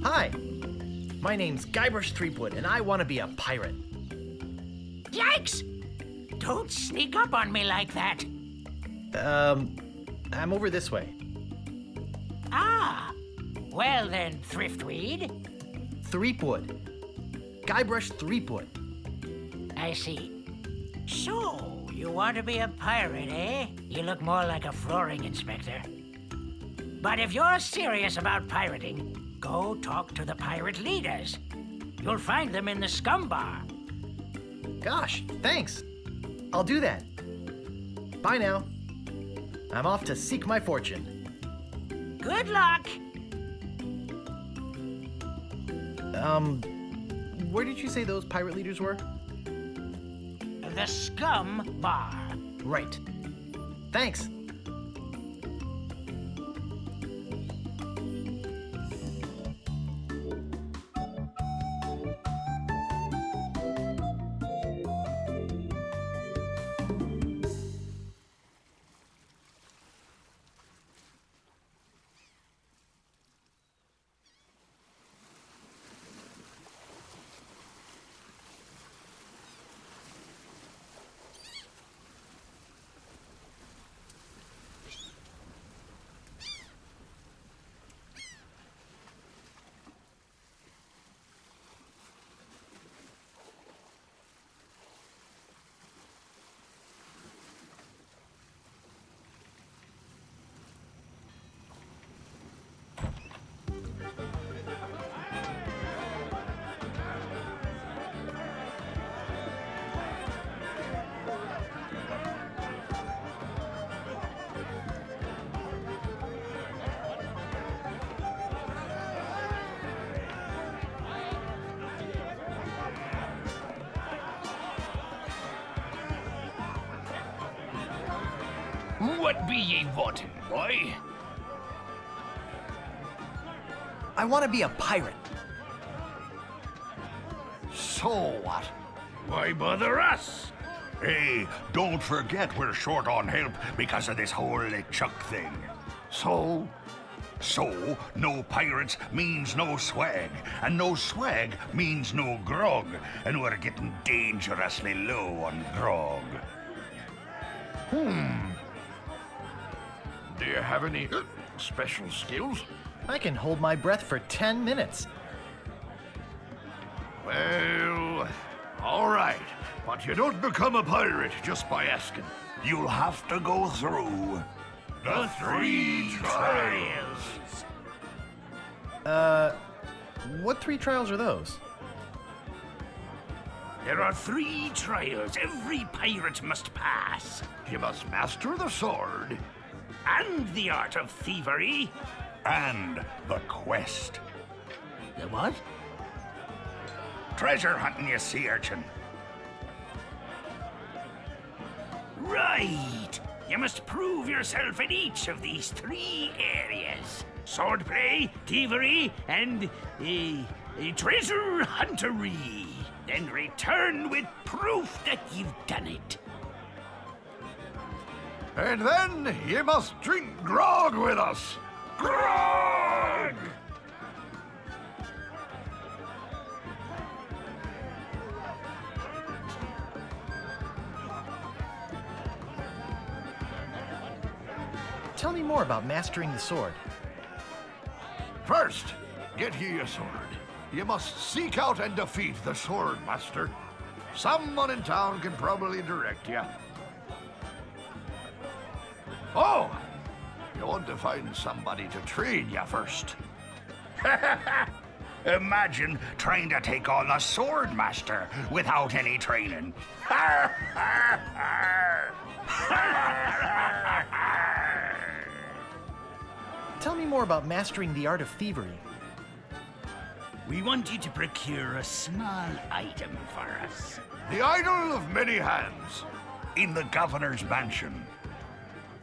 Hi, my name's Guybrush Threepwood, and I want to be a pirate. Yikes! Don't sneak up on me like that. I'm over this way. Ah, well then, Thriftweed. Threepwood. Guybrush Threepwood. I see. So, you want to be a pirate, eh? You look more like a flooring inspector. But if you're serious about pirating, go talk to the pirate leaders. You'll find them in the scum bar. Gosh, thanks. I'll do that. Bye now. I'm off to seek my fortune. Good luck. Where did you say those pirate leaders were? The scum bar. Right. Thanks. What be ye wanting, boy? I want to be a pirate. So what? Why bother us? Hey, don't forget we're short on help because of this whole LeChuck thing. So? So, no pirates means no swag, and no swag means no grog, and we're getting dangerously low on grog. Do you have any special skills? I can hold my breath for 10 minutes. Well, all right. But you don't become a pirate just by asking. You'll have to go through the 3 trials. What 3 trials are those? There are 3 trials every pirate must pass. You must master the sword, and the art of thievery, And the quest. The what? Treasure hunting, you sea urchin. Right. You must prove yourself in each of these 3 areas. Swordplay, thievery, and treasure huntery. Then return with proof that you've done it. And then you must drink grog with us. Grog! Tell me more about mastering the sword. First, get ye a sword. You must seek out and defeat the sword master. Someone in town can probably direct you. Oh, you want to find somebody to train you first. Imagine trying to take on the sword master without any training. Tell me more about mastering the art of thievery. We want you to procure a small item for us. The idol of many hands. In the governor's mansion.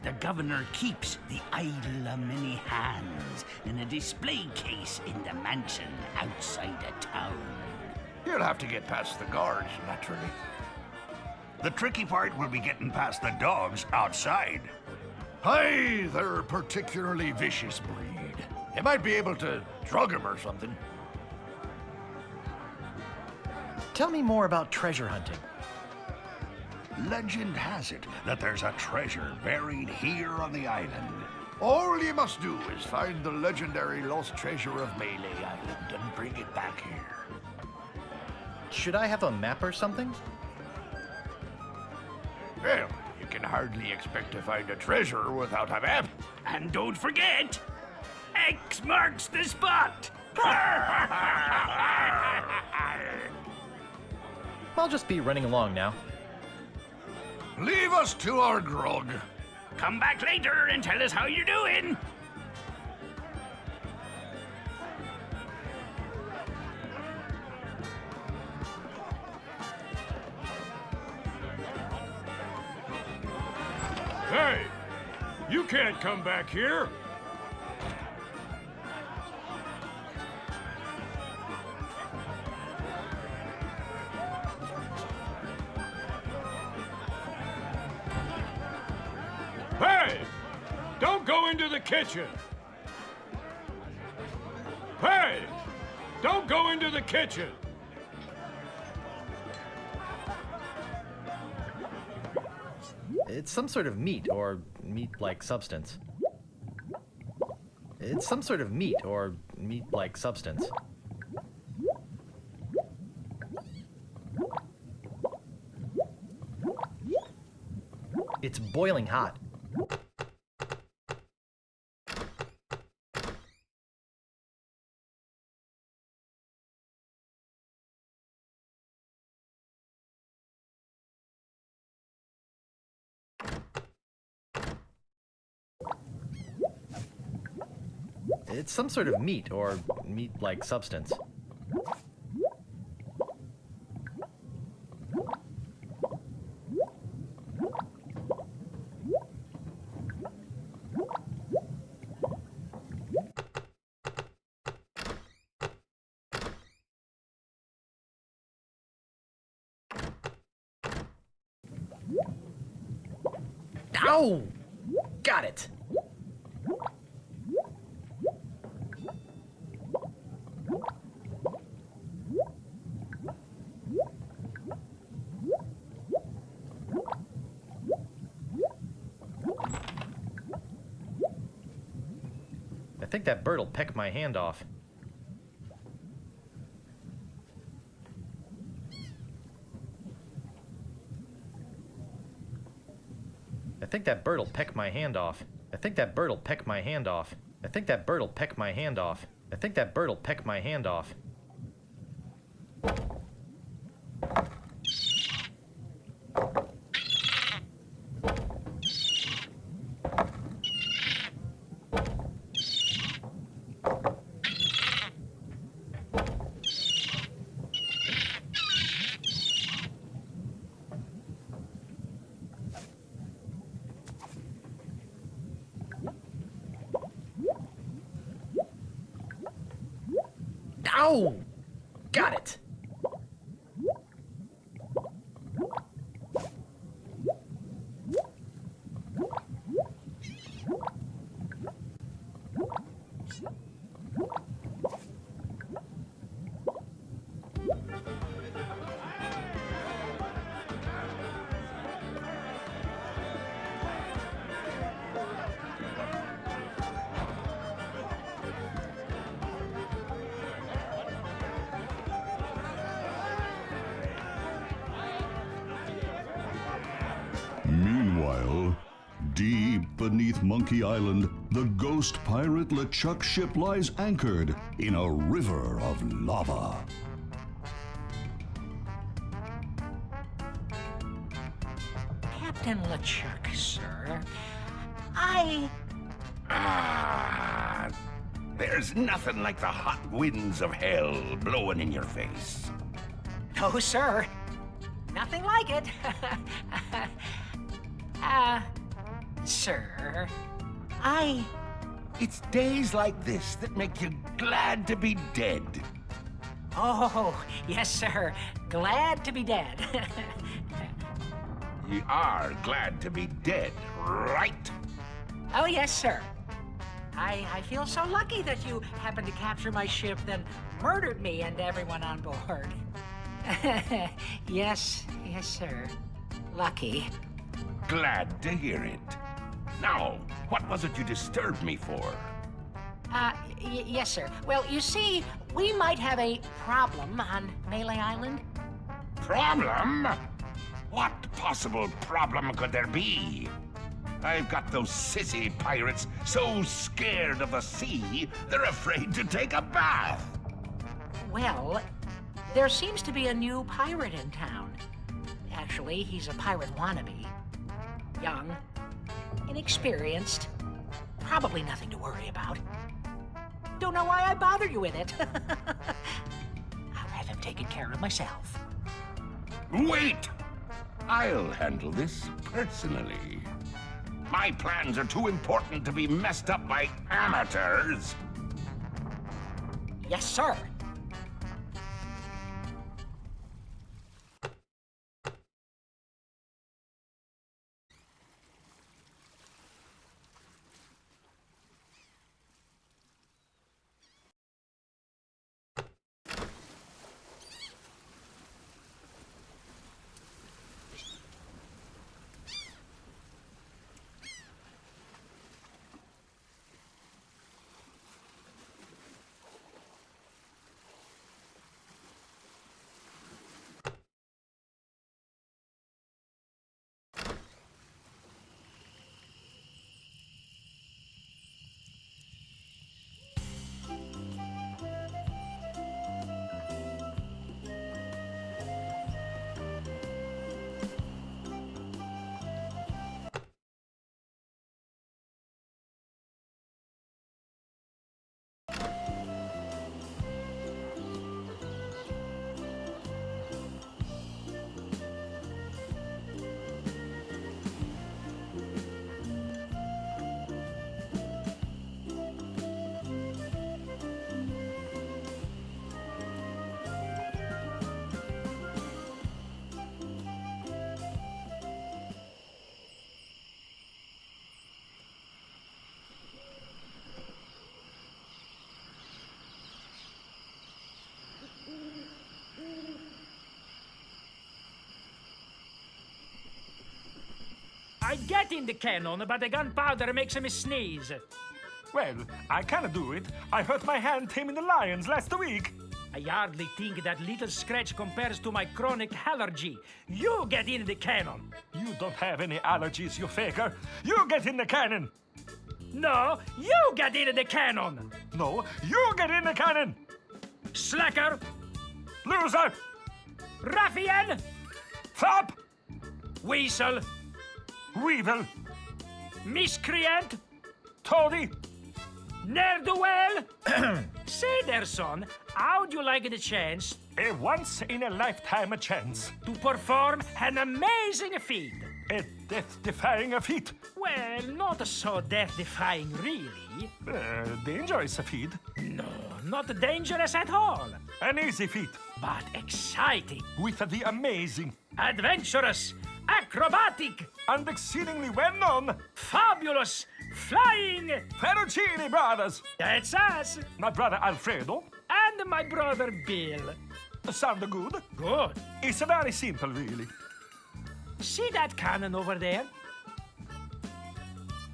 The governor keeps the idol of many hands in a display case in the mansion outside of town. You'll have to get past the guards, naturally. The tricky part will be getting past the dogs outside. Aye, they're a particularly vicious breed. You might be able to drug him or something. Tell me more about treasure hunting. Legend has it that there's a treasure buried here on the island. All you must do is find the legendary lost treasure of Melee Island and bring it back here. Should I have a map or something? Well, you can hardly expect to find a treasure without a map. And don't forget, X marks the spot. I'll just be running along now. Leave us to our grog. Come back later and tell us how you're doing. Hey, you can't come back here. Hey, don't go into the kitchen. Hey, don't go into the kitchen. It's some sort of meat or meat-like substance. It's some sort of meat or meat-like substance. It's boiling hot. It's some sort of meat or meat-like substance. Ow! Got it! I think that bird'll peck my hand off. I think that bird'll peck my hand off. I think that bird'll peck my hand off. I think that bird'll peck my hand off. I think that bird'll peck my hand off. Ow! Got it! Meanwhile, deep beneath Monkey Island, the ghost pirate LeChuck ship lies anchored in a river of lava. Captain LeChuck, sir. There's nothing like the hot winds of hell blowing in your face. No, sir. Nothing like it. Sir, It's days like this that make you glad to be dead. Oh, yes, sir. Glad to be dead. You are glad to be dead, right? Oh, yes, sir. I feel so lucky that you happened to capture my ship, then murdered me and everyone on board. Yes, sir. Lucky. Glad to hear it. Now, what was it you disturbed me for? Yes, sir. Well, you see, we might have a problem on Melee Island. Problem? What possible problem could there be? I've got those sissy pirates so scared of the sea, they're afraid to take a bath. Well, there seems to be a new pirate in town. Actually, he's a pirate wannabe. Young, inexperienced, probably nothing to worry about. Don't know why I bothered you with it. I'll have him taken care of myself. Wait! I'll handle this personally. My plans are too important to be messed up by amateurs. Yes, sir. I'd get in the cannon, but the gunpowder makes me sneeze. Well, I cannot do it. I hurt my hand taming the lions last week. I hardly think that little scratch compares to my chronic allergy. You get in the cannon. You don't have any allergies, you faker. You get in the cannon. No, you get in the cannon. No, you get in the cannon. Slacker, Loser. ruffian, Flop. weasel, Weevil. miscreant, Toady. ne'er-do-well. Say there, son, how'd you like the chance A once-in-a-lifetime chance. to perform an amazing feat? A death-defying feat. Well, not so death-defying, really. Dangerous feat. No, not dangerous at all, An easy feat. but exciting, With the amazing adventurous, acrobatic, and exceedingly well-known fabulous, flying. Ferrucini brothers. That's us. My brother Alfredo. And my brother Bill. Sound good? Good. It's very simple, really. See that cannon over there?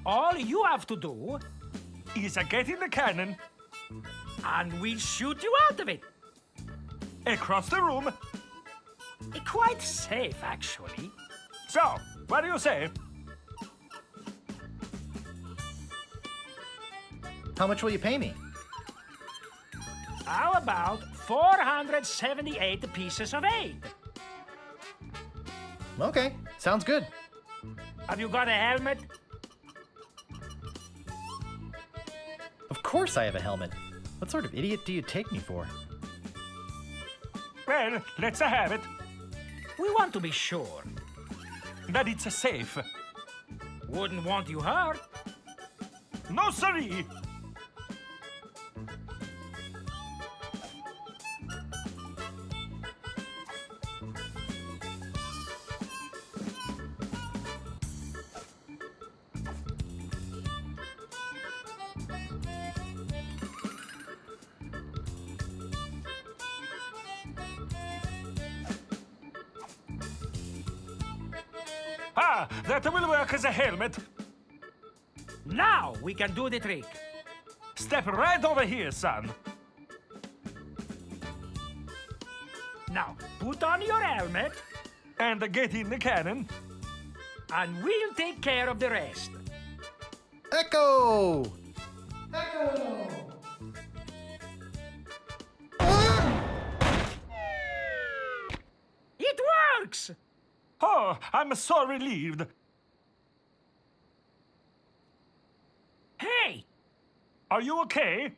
All you have to do, Is get in the cannon, and we'll shoot you out of it. across the room. Quite safe, actually. So, what do you say? How much will you pay me? How about 478 pieces of 8? Okay, sounds good. Have you got a helmet? Of course I have a helmet. What sort of idiot do you take me for? Well, let's have it. We want to be sure. That it's safe. Wouldn't want you hurt. No, siree. Ah, that will work as a helmet. Now we can do the trick. Step right over here, son. Now, put on your helmet, And get in the cannon. and we'll take care of the rest. Echo! It works! Oh, I'm so relieved. Hey, Are you okay?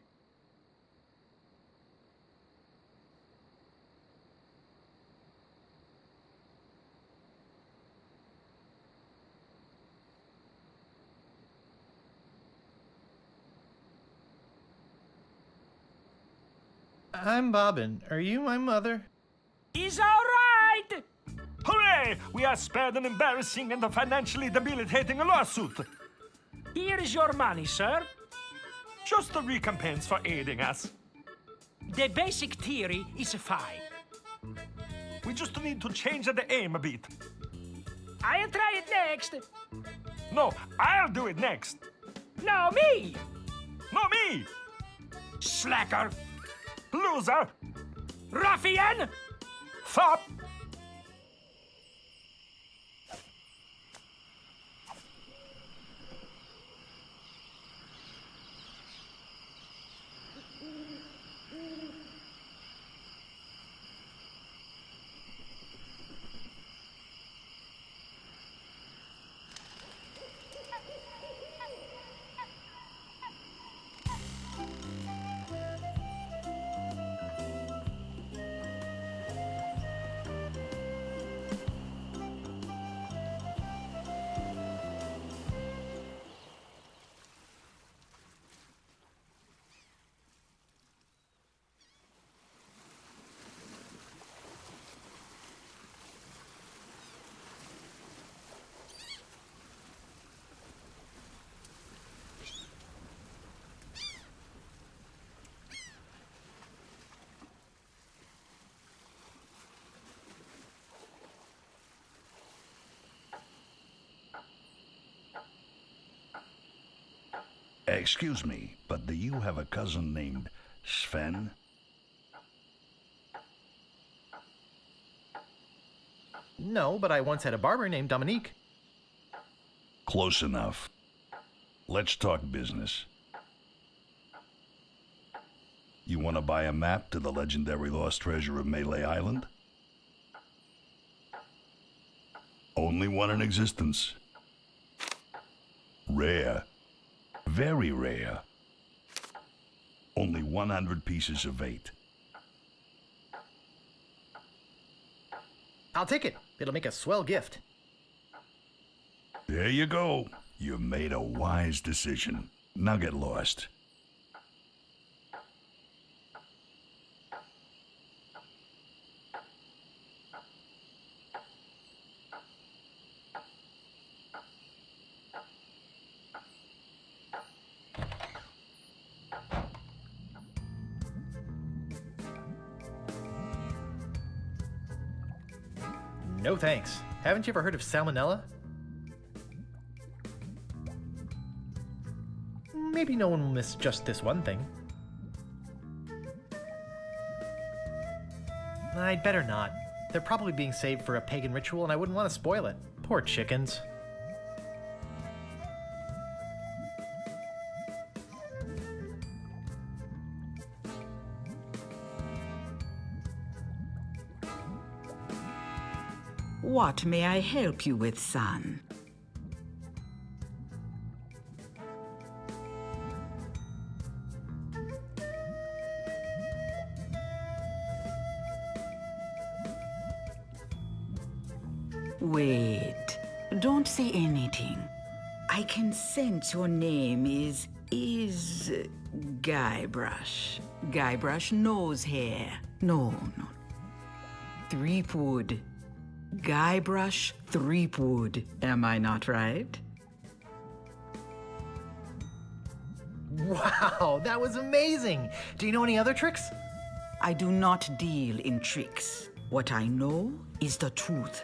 I'm Bobbin. Are you my mother? he's all right! Hooray! We are spared an embarrassing and financially debilitating lawsuit. Here is your money, sir. Just a recompense for aiding us. The basic theory is fine. We just need to change the aim a bit. I'll try it next. No, I'll do it next. No, me! No, me! Slacker! Loser! Ruffian! Fop! Excuse me, but do you have a cousin named Sven? No, but I once had a barber named Dominique. Close enough. Let's talk business. You want to buy a map to the legendary lost treasure of Melee Island? Only one in existence. Rare. Very rare. Only 100 pieces of 8. I'll take it. It'll make a swell gift. There you go. You made a wise decision. Now get lost. No thanks. Haven't you ever heard of salmonella? Maybe no one will miss just this one thing. I'd better not. They're probably being saved for a pagan ritual, and I wouldn't want to spoil it. Poor chickens. What may I help you with, son? Wait, don't say anything. I can sense your name is Guybrush. Guybrush nose hair. No. Threepwood. Guybrush Threepwood. Am I not right? Wow, that was amazing! Do you know any other tricks? I do not deal in tricks. What I know is the truth.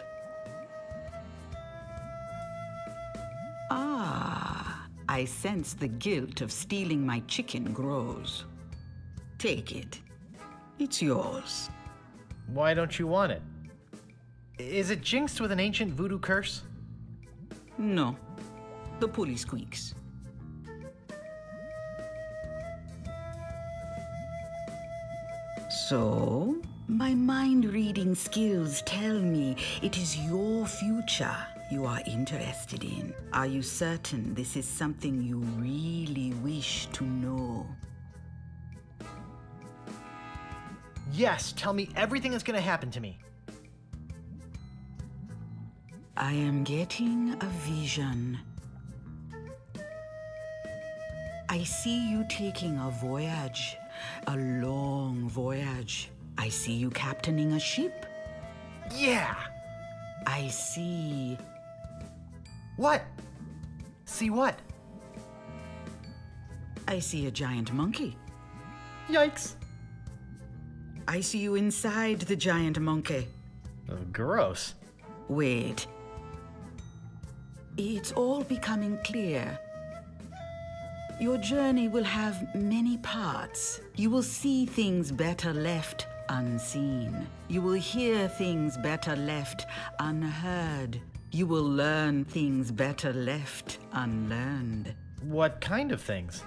I sense the guilt of stealing my chicken grows. Take it. It's yours. Why don't you want it? Is it jinxed with an ancient voodoo curse? No. The pulley squeaks. So, my mind-reading skills tell me it is your future you are interested in. Are you certain this is something you really wish to know? Yes, tell me everything that's gonna happen to me. I am getting a vision. I see you taking a voyage, a long voyage. I see you captaining a ship. Yeah! I see... What? See what? I see a giant monkey. Yikes. I see you inside the giant monkey. Oh, gross. Wait. It's all becoming clear. Your journey will have many parts. You will see things better left unseen. You will hear things better left unheard. You will learn things better left unlearned. What kind of things?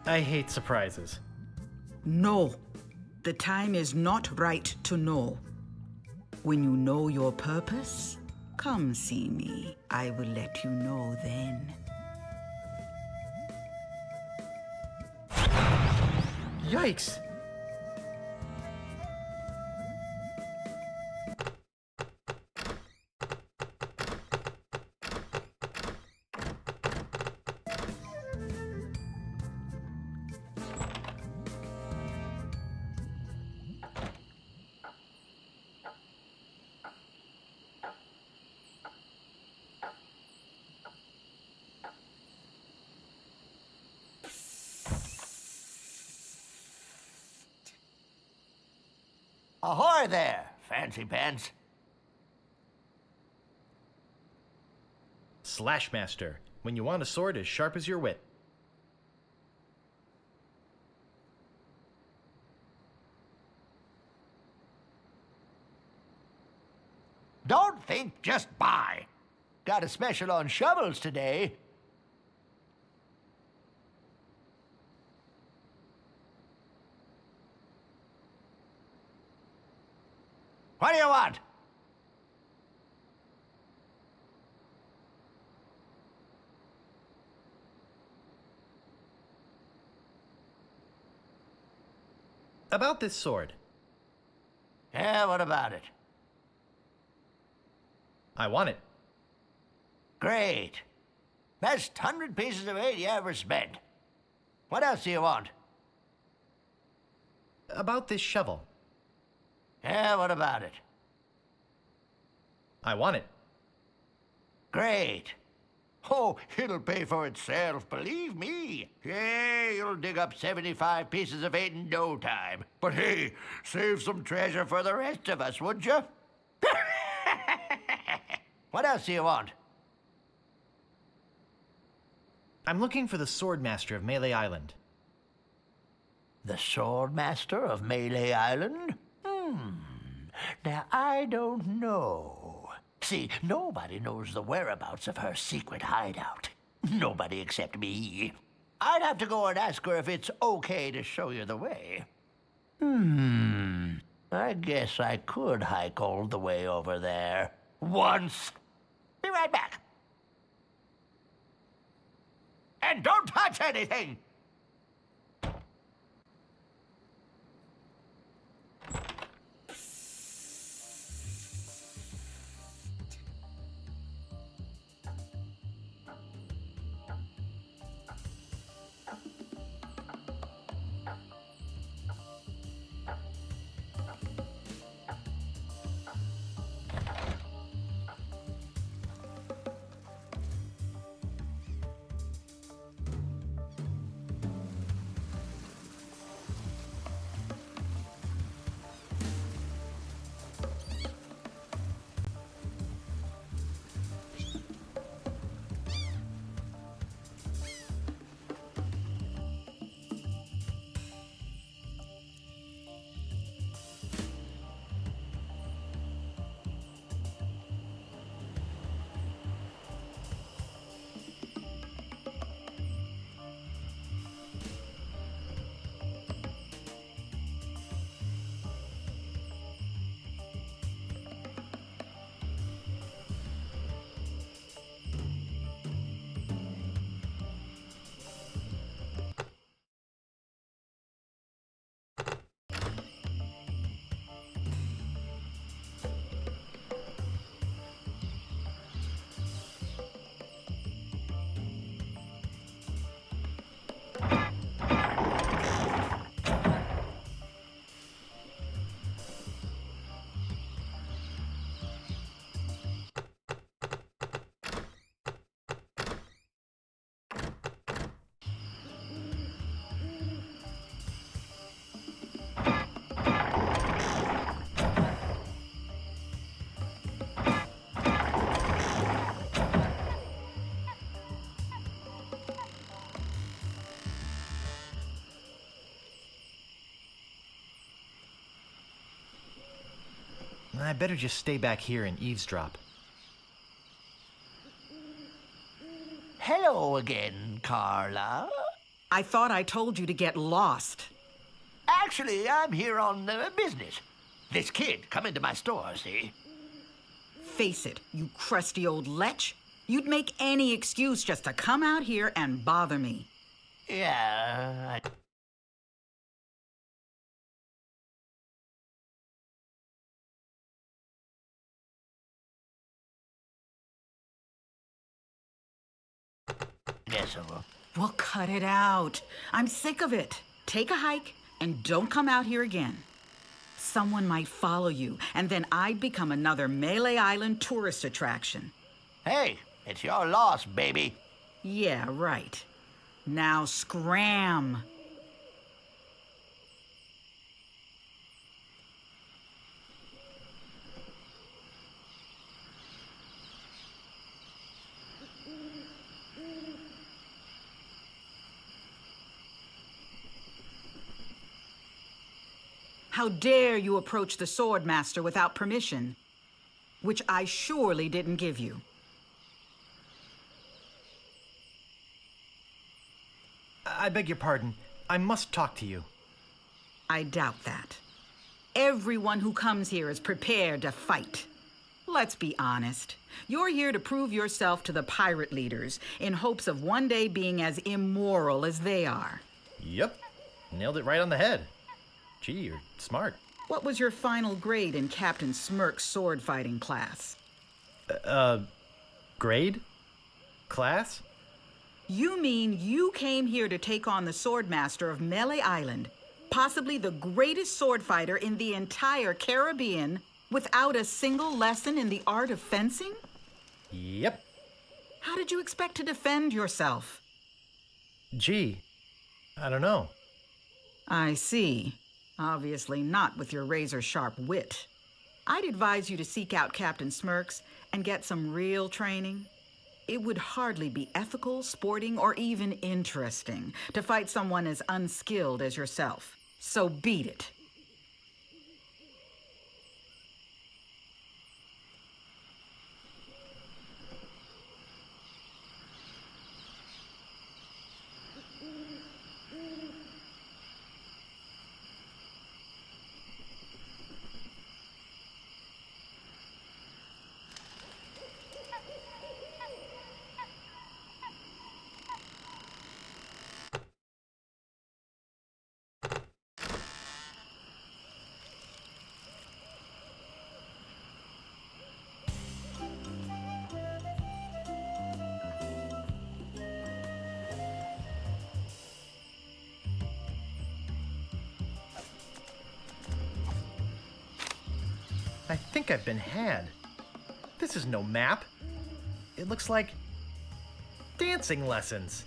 I hate surprises. No. The time is not right to know. When you know your purpose, come see me. I will let you know then. Yikes! Ahoy there, fancy pants. Slashmaster, when you want a sword as sharp as your wit. Don't think, just buy. Got a special on shovels today. What do you want? About this sword. Yeah, what about it? I want it. Great. Best 100 pieces of 8 you ever spent. What else do you want? About this shovel. Yeah, what about it? I want it. Great. Oh, it'll pay for itself, believe me. Yeah, you'll dig up 75 pieces of 8 in no time. But hey, save some treasure for the rest of us, would you? What else do you want? I'm looking for the Swordmaster of Melee Island. The Swordmaster of Melee Island? Now, I don't know. See, nobody knows the whereabouts of her secret hideout. Nobody except me. I'd have to go and ask her if it's okay to show you the way. I guess I could hike all the way over there. Once. Be right back. And don't touch anything! I better just stay back here and eavesdrop. Hello again, Carla. I thought I told you to get lost. Actually, I'm here on business. This kid come into my store, see? Face it, you crusty old lech. You'd make any excuse just to come out here and bother me. Yeah, guess I will. Well, cut it out. I'm sick of it. Take a hike and don't come out here again. Someone might follow you, and then I'd become another Melee Island tourist attraction. Hey, it's your loss, baby. Yeah, right. Now scram. How dare you approach the Sword Master without permission, which I surely didn't give you. I beg your pardon. I must talk to you. I doubt that. Everyone who comes here is prepared to fight. Let's be honest. You're here to prove yourself to the pirate leaders in hopes of one day being as immoral as they are. Yep. Nailed it right on the head. Gee, you're smart. What was your final grade in Captain Smirk's sword fighting class? Grade? Class? You mean you came here to take on the Swordmaster of Melee Island, possibly the greatest sword fighter in the entire Caribbean, without a single lesson in the art of fencing? Yep. How did you expect to defend yourself? Gee, I don't know. I see. Obviously not with your razor-sharp wit. I'd advise you to seek out Captain Smirks and get some real training. It would hardly be ethical, sporting, or even interesting to fight someone as unskilled as yourself. So beat it. I think I've been had. This is no map. It looks like dancing lessons.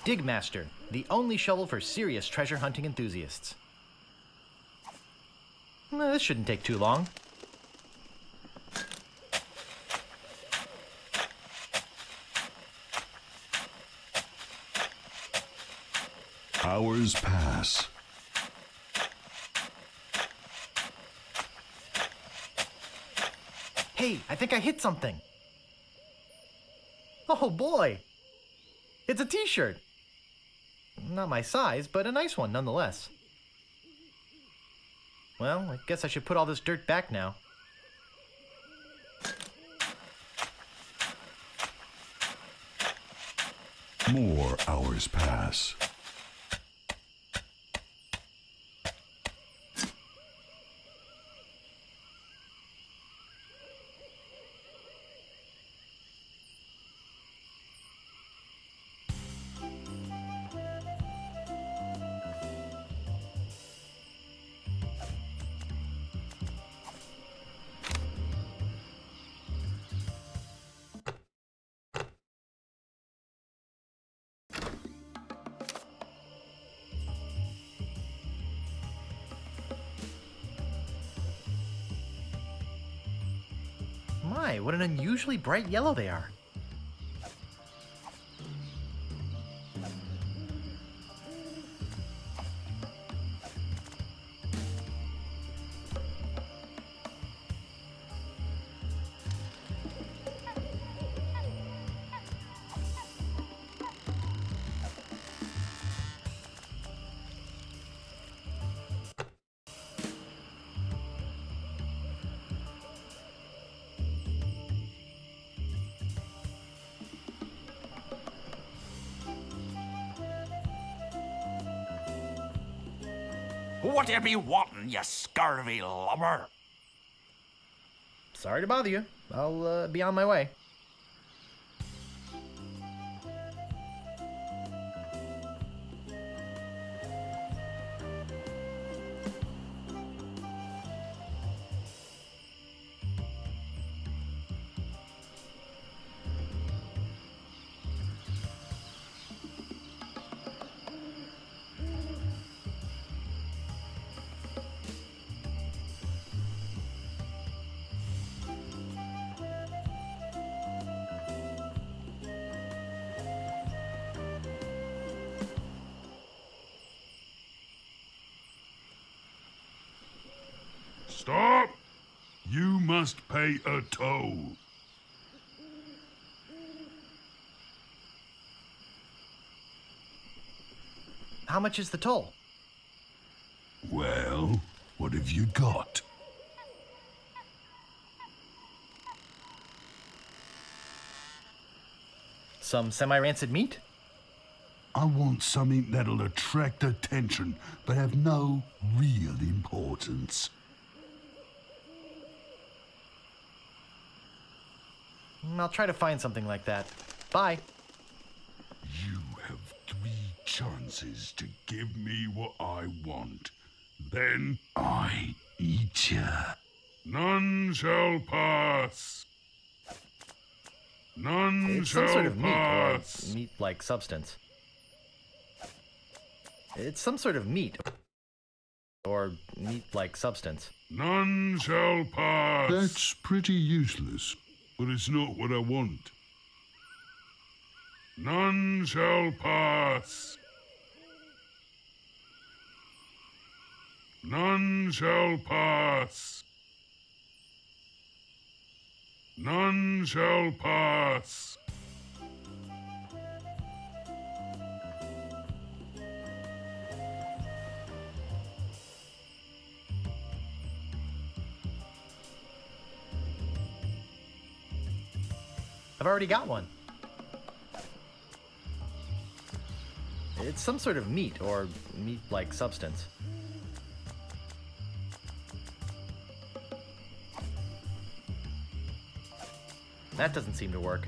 Digmaster, the only shovel for serious treasure hunting enthusiasts. This shouldn't take too long. Hours pass. Hey, I think I hit something. Oh boy! It's a t-shirt. Not my size, but a nice one nonetheless. Well, I guess I should put all this dirt back now. More hours pass. My, what an unusually bright yellow they are. What you be wanting, you scurvy lubber? Sorry to bother you. I'll be on my way. Stop! You must pay a toll. How much is the toll? Well, what have you got? Some semi-rancid meat? I want something that'll attract attention, but have no real importance. I'll try to find something like that. Bye. You have 3 chances to give me what I want. Then I eat ya. None shall pass. None It's shall some sort of meat or pass. meat-like substance. It's some sort of meat or meat-like substance. None shall pass. That's pretty useless, but it's not what I want. None shall pass. None shall pass. None shall pass. I've already got one. It's some sort of meat or meat-like substance. That doesn't seem to work.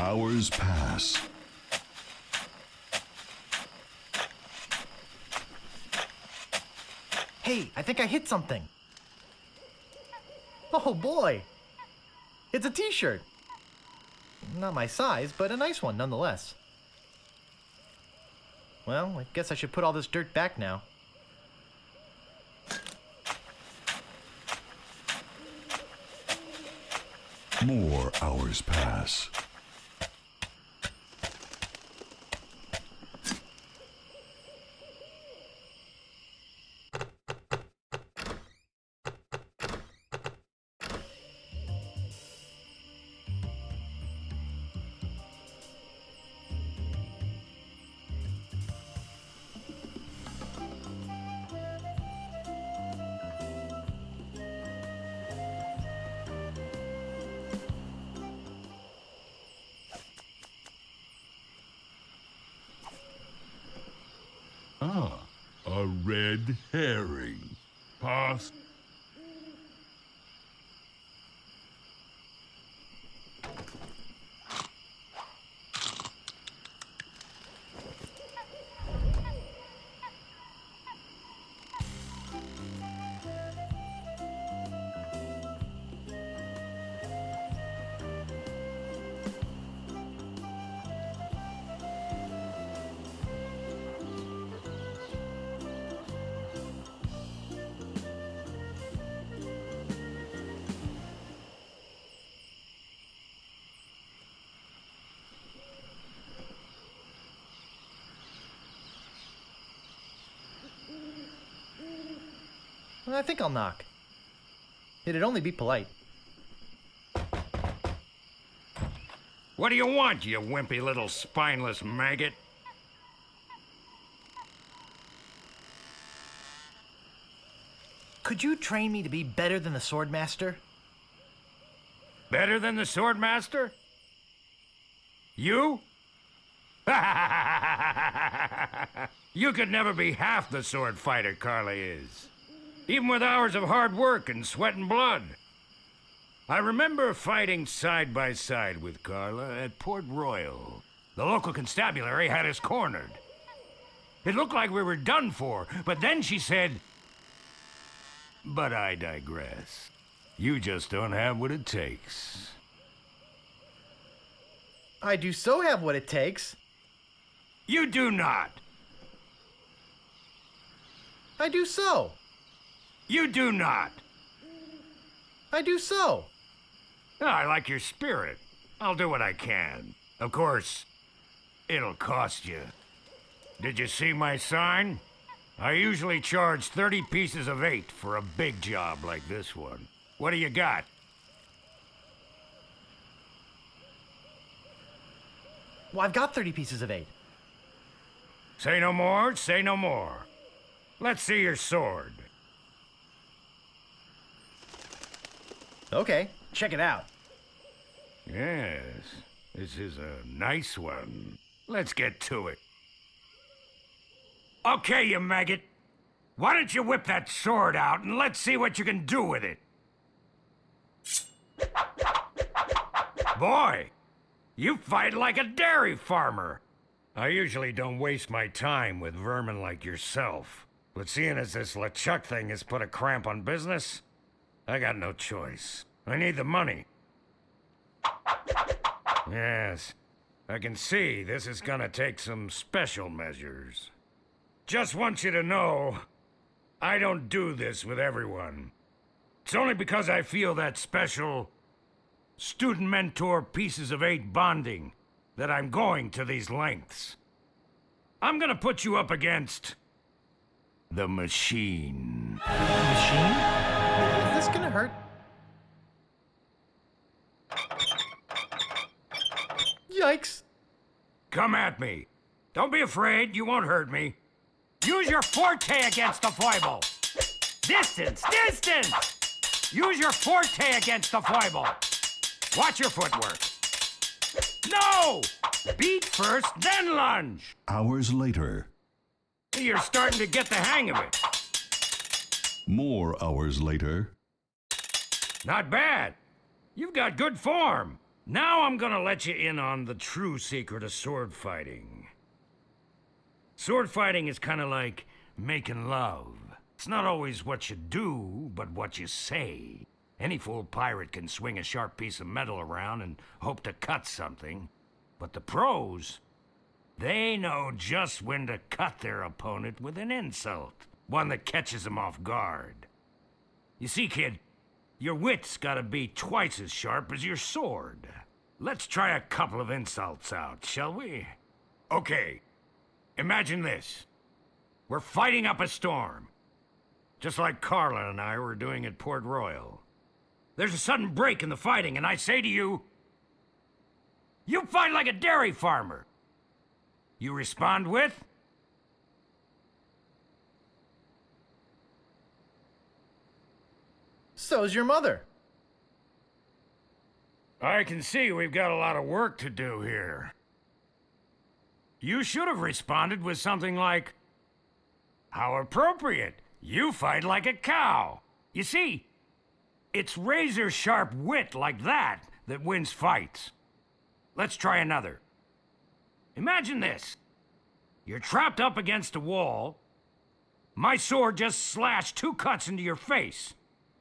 Hours pass. Hey, I think I hit something. Oh boy! It's a t-shirt. Not my size, but a nice one nonetheless. Well, I guess I should put all this dirt back now. More hours pass. Ah, a red herring. Pass. I think I'll knock. It'd only be polite. What do you want, you wimpy little spineless maggot? Could you train me to be better than the Swordmaster? Better than the Swordmaster? You? You could never be half the sword fighter Carla is. Even with hours of hard work and sweat and blood. I remember fighting side by side with Carla at Port Royal. The local constabulary had us cornered. It looked like we were done for, but then she said, "But I digress. You just don't have what it takes." I do so have what it takes. You do not. I do so. You do not. I do so. I like your spirit. I'll do what I can. Of course, it'll cost you. Did you see my sign? I usually charge 30 pieces of 8 for a big job like this one. What do you got? Well, I've got 30 pieces of 8. Say no more, say no more. Let's see your sword. Okay, check it out. Yes, this is a nice one. Let's get to it. Okay, you maggot. Why don't you whip that sword out and let's see what you can do with it? Boy, you fight like a dairy farmer. I usually don't waste my time with vermin like yourself. But seeing as this LeChuck thing has put a cramp on business, I got no choice. I need the money. Yes, I can see this is gonna take some special measures. Just want you to know, I don't do this with everyone. It's only because I feel that special student-mentor pieces of 8 bonding that I'm going to these lengths. I'm gonna put you up against the machine. Machine? Is this gonna hurt? Yikes. Come at me. Don't be afraid, you won't hurt me. Use your forte against the foible. Distance, distance! Use your forte against the foible. Watch your footwork. No! Beat first, then lunge. Hours later. You're starting to get the hang of it. More hours later. Not bad. You've got good form. Now I'm gonna let you in on the true secret of sword fighting. Sword fighting is kind of like making love. It's not always what you do, but what you say. Any fool pirate can swing a sharp piece of metal around and hope to cut something. But the pros, they know just when to cut their opponent with an insult. One that catches them off guard. You see, kid, your wit's gotta be twice as sharp as your sword. Let's try a couple of insults out, shall we? Okay, imagine this. We're fighting up a storm. Just like Carla and I were doing at Port Royal. There's a sudden break in the fighting, and I say to you, you fight like a dairy farmer. You respond with, So's your mother. I can see we've got a lot of work to do here. You should have responded with something like, how appropriate. You fight like a cow. You see, it's razor-sharp wit like that that wins fights. Let's try another. Imagine this. You're trapped up against a wall. My sword just slashed 2 cuts into your face.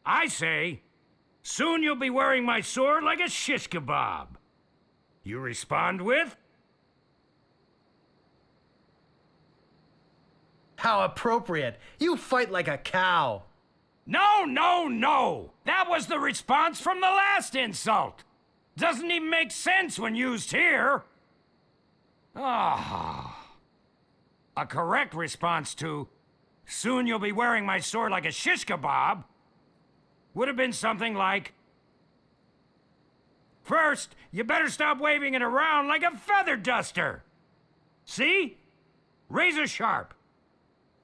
I say, soon you'll be wearing my sword like a shish kebab. You respond with, How appropriate. You fight like a cow. no, no, no! That was the response from the last insult! Doesn't even make sense when used here! Ah. A correct response to, soon you'll be wearing my sword like a shish kebab, would have been something like, first, you better stop waving it around like a feather duster! See? Razor sharp.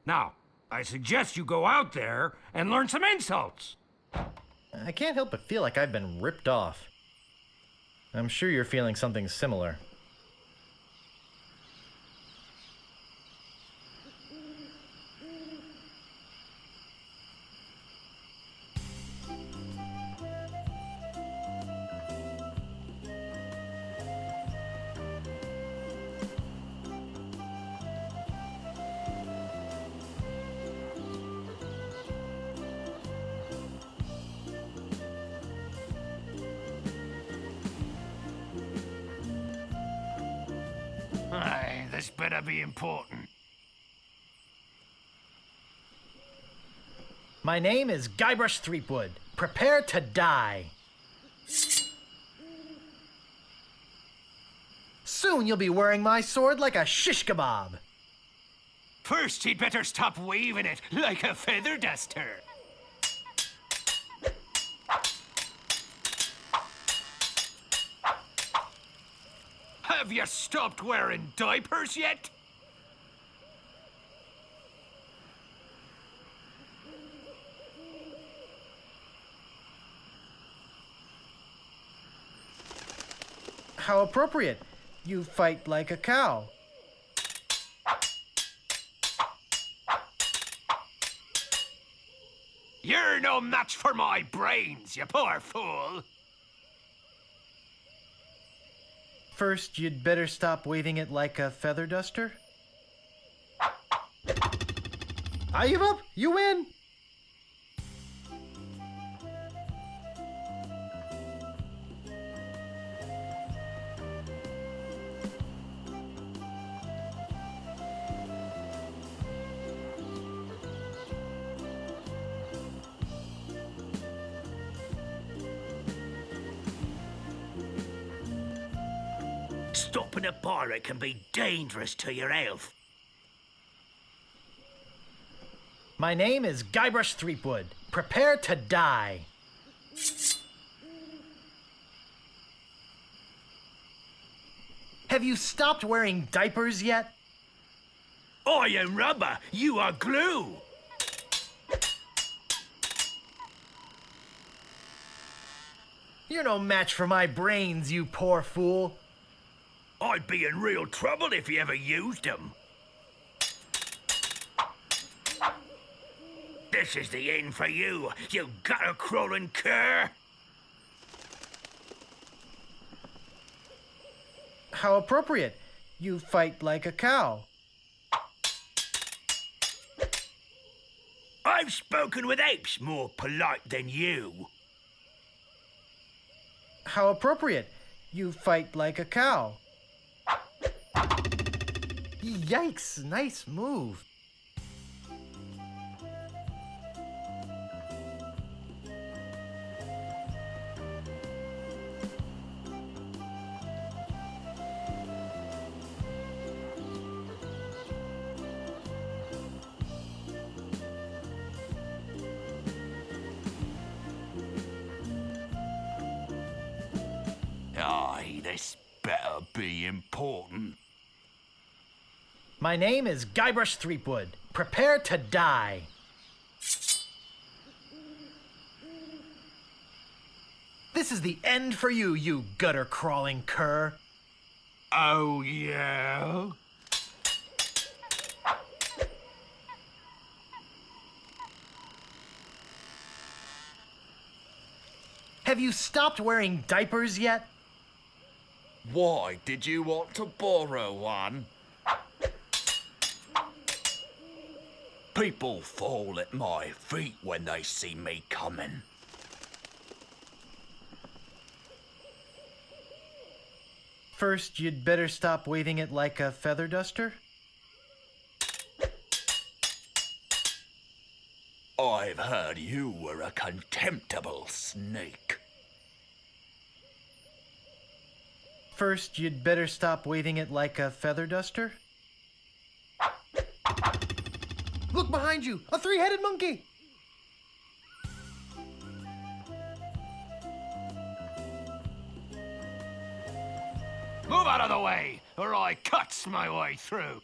Now, I suggest you go out there and learn some insults. I can't help but feel like I've been ripped off. I'm sure you're feeling something similar. Aye, this better be important. My name is Guybrush Threepwood. Prepare to die. Soon you'll be wearing my sword like a shish kebab. First, he'd better stop waving it like a feather duster. Have you stopped wearing diapers yet? How appropriate. You fight like a cow. You're no match for my brains, you poor fool. First, you'd better stop waving it like a feather duster. I give up. You win. Stopping a pirate can be dangerous to your health. My name is Guybrush Threepwood. Prepare to die. Have you stopped wearing diapers yet? I am rubber, you are glue. You're no match for my brains, you poor fool. I'd be in real trouble if you ever used them. This is the end for you, you gutter-crawling cur. How appropriate. You fight like a cow. I've spoken with apes more polite than you. How appropriate. You fight like a cow. Yikes, nice move. Aye, this better be important. My name is Guybrush Threepwood. Prepare to die. This is the end for you, you gutter-crawling cur. Oh, yeah? Have you stopped wearing diapers yet? Why did you want to borrow one? People fall at my feet when they see me coming. First, you'd better stop waving it like a feather duster. I've heard you were a contemptible sneak. First, you'd better stop waving it like a feather duster. Look behind you! A three-headed monkey! Move out of the way, or I cuts my way through.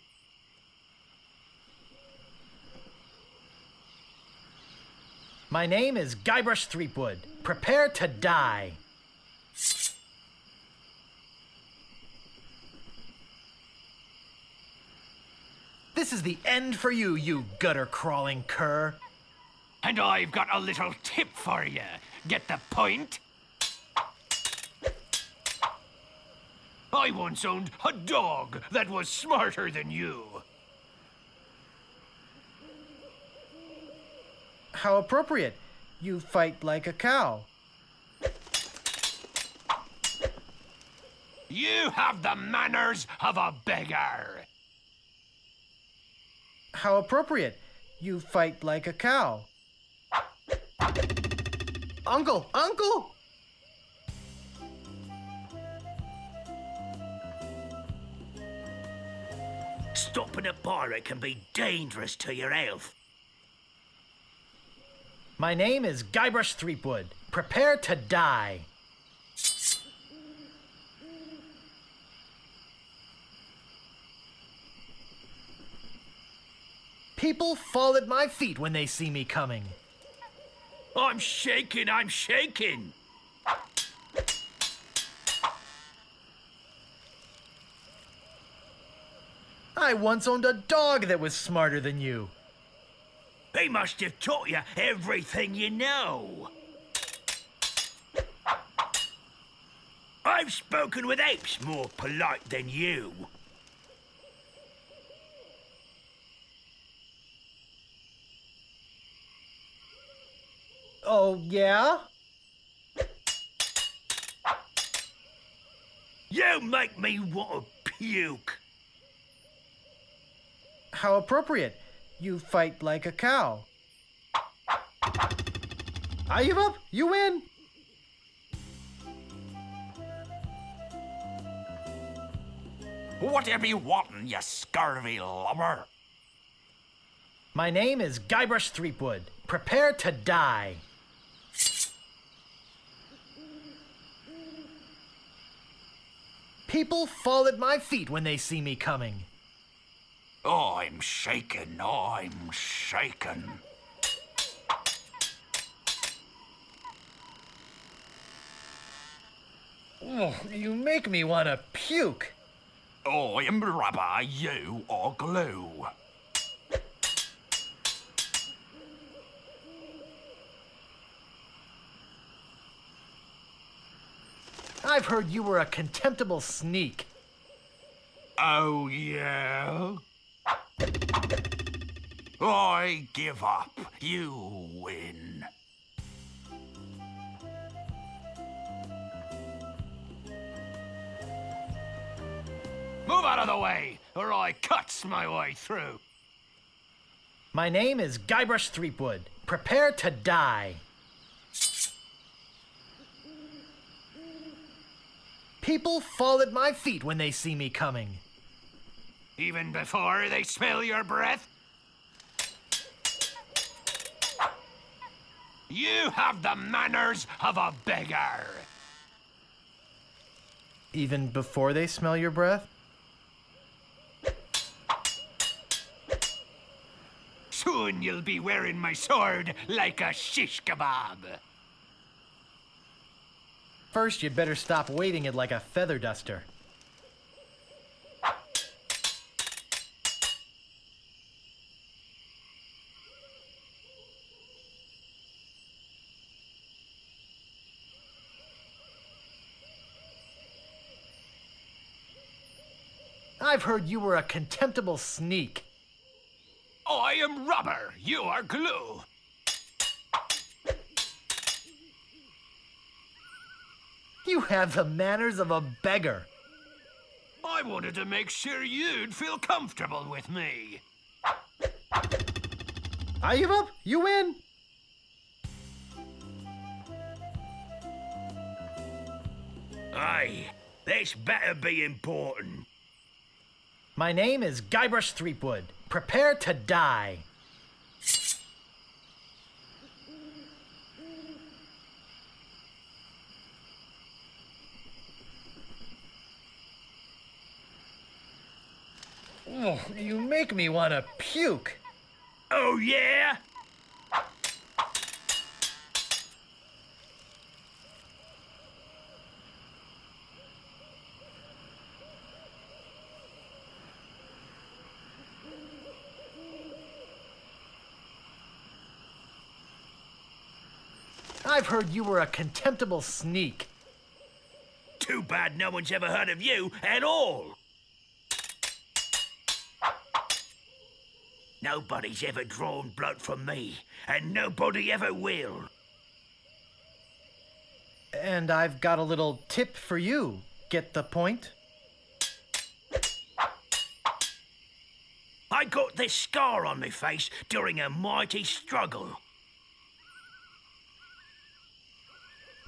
My name is Guybrush Threepwood. Prepare to die. This is the end for you, you gutter-crawling cur. And I've got a little tip for you. Get the point? I once owned a dog that was smarter than you. How appropriate. You fight like a cow. You have the manners of a beggar. How appropriate. You fight like a cow. Uncle! Uncle! Stopping a pirate can be dangerous to your health. My name is Guybrush Threepwood. Prepare to die. People fall at my feet when they see me coming. I'm shaking, I'm shaking. I once owned a dog that was smarter than you. They must have taught you everything you know. I've spoken with apes more polite than you. Oh, yeah? You make me want to puke. How appropriate. You fight like a cow. I give up. You win. Whatever you wantin', you scurvy lubber? My name is Guybrush Threepwood. Prepare to die. People fall at my feet when they see me coming. I'm shaking, I'm shaking. Oh, you make me want to puke. I'm rubber, you are glue. I've heard you were a contemptible sneak. Oh, yeah? I give up. You win. Move out of the way, or I cuts my way through. My name is Guybrush Threepwood. Prepare to die. People fall at my feet when they see me coming. Even before they smell your breath? You have the manners of a beggar. Even before they smell your breath? Soon you'll be wearing my sword like a shish kebab. First, you'd better stop waving it like a feather duster. I've heard you were a contemptible sneak. I am rubber, you are glue. You have the manners of a beggar. I wanted to make sure you'd feel comfortable with me. I give up. You win. Aye, this better be important. My name is Guybrush Threepwood. Prepare to die. Oh, you make me want to puke. Oh, yeah? I've heard you were a contemptible sneak. Too bad no one's ever heard of you at all. Nobody's ever drawn blood from me, and nobody ever will. And I've got a little tip for you. Get the point? I got this scar on my face during a mighty struggle.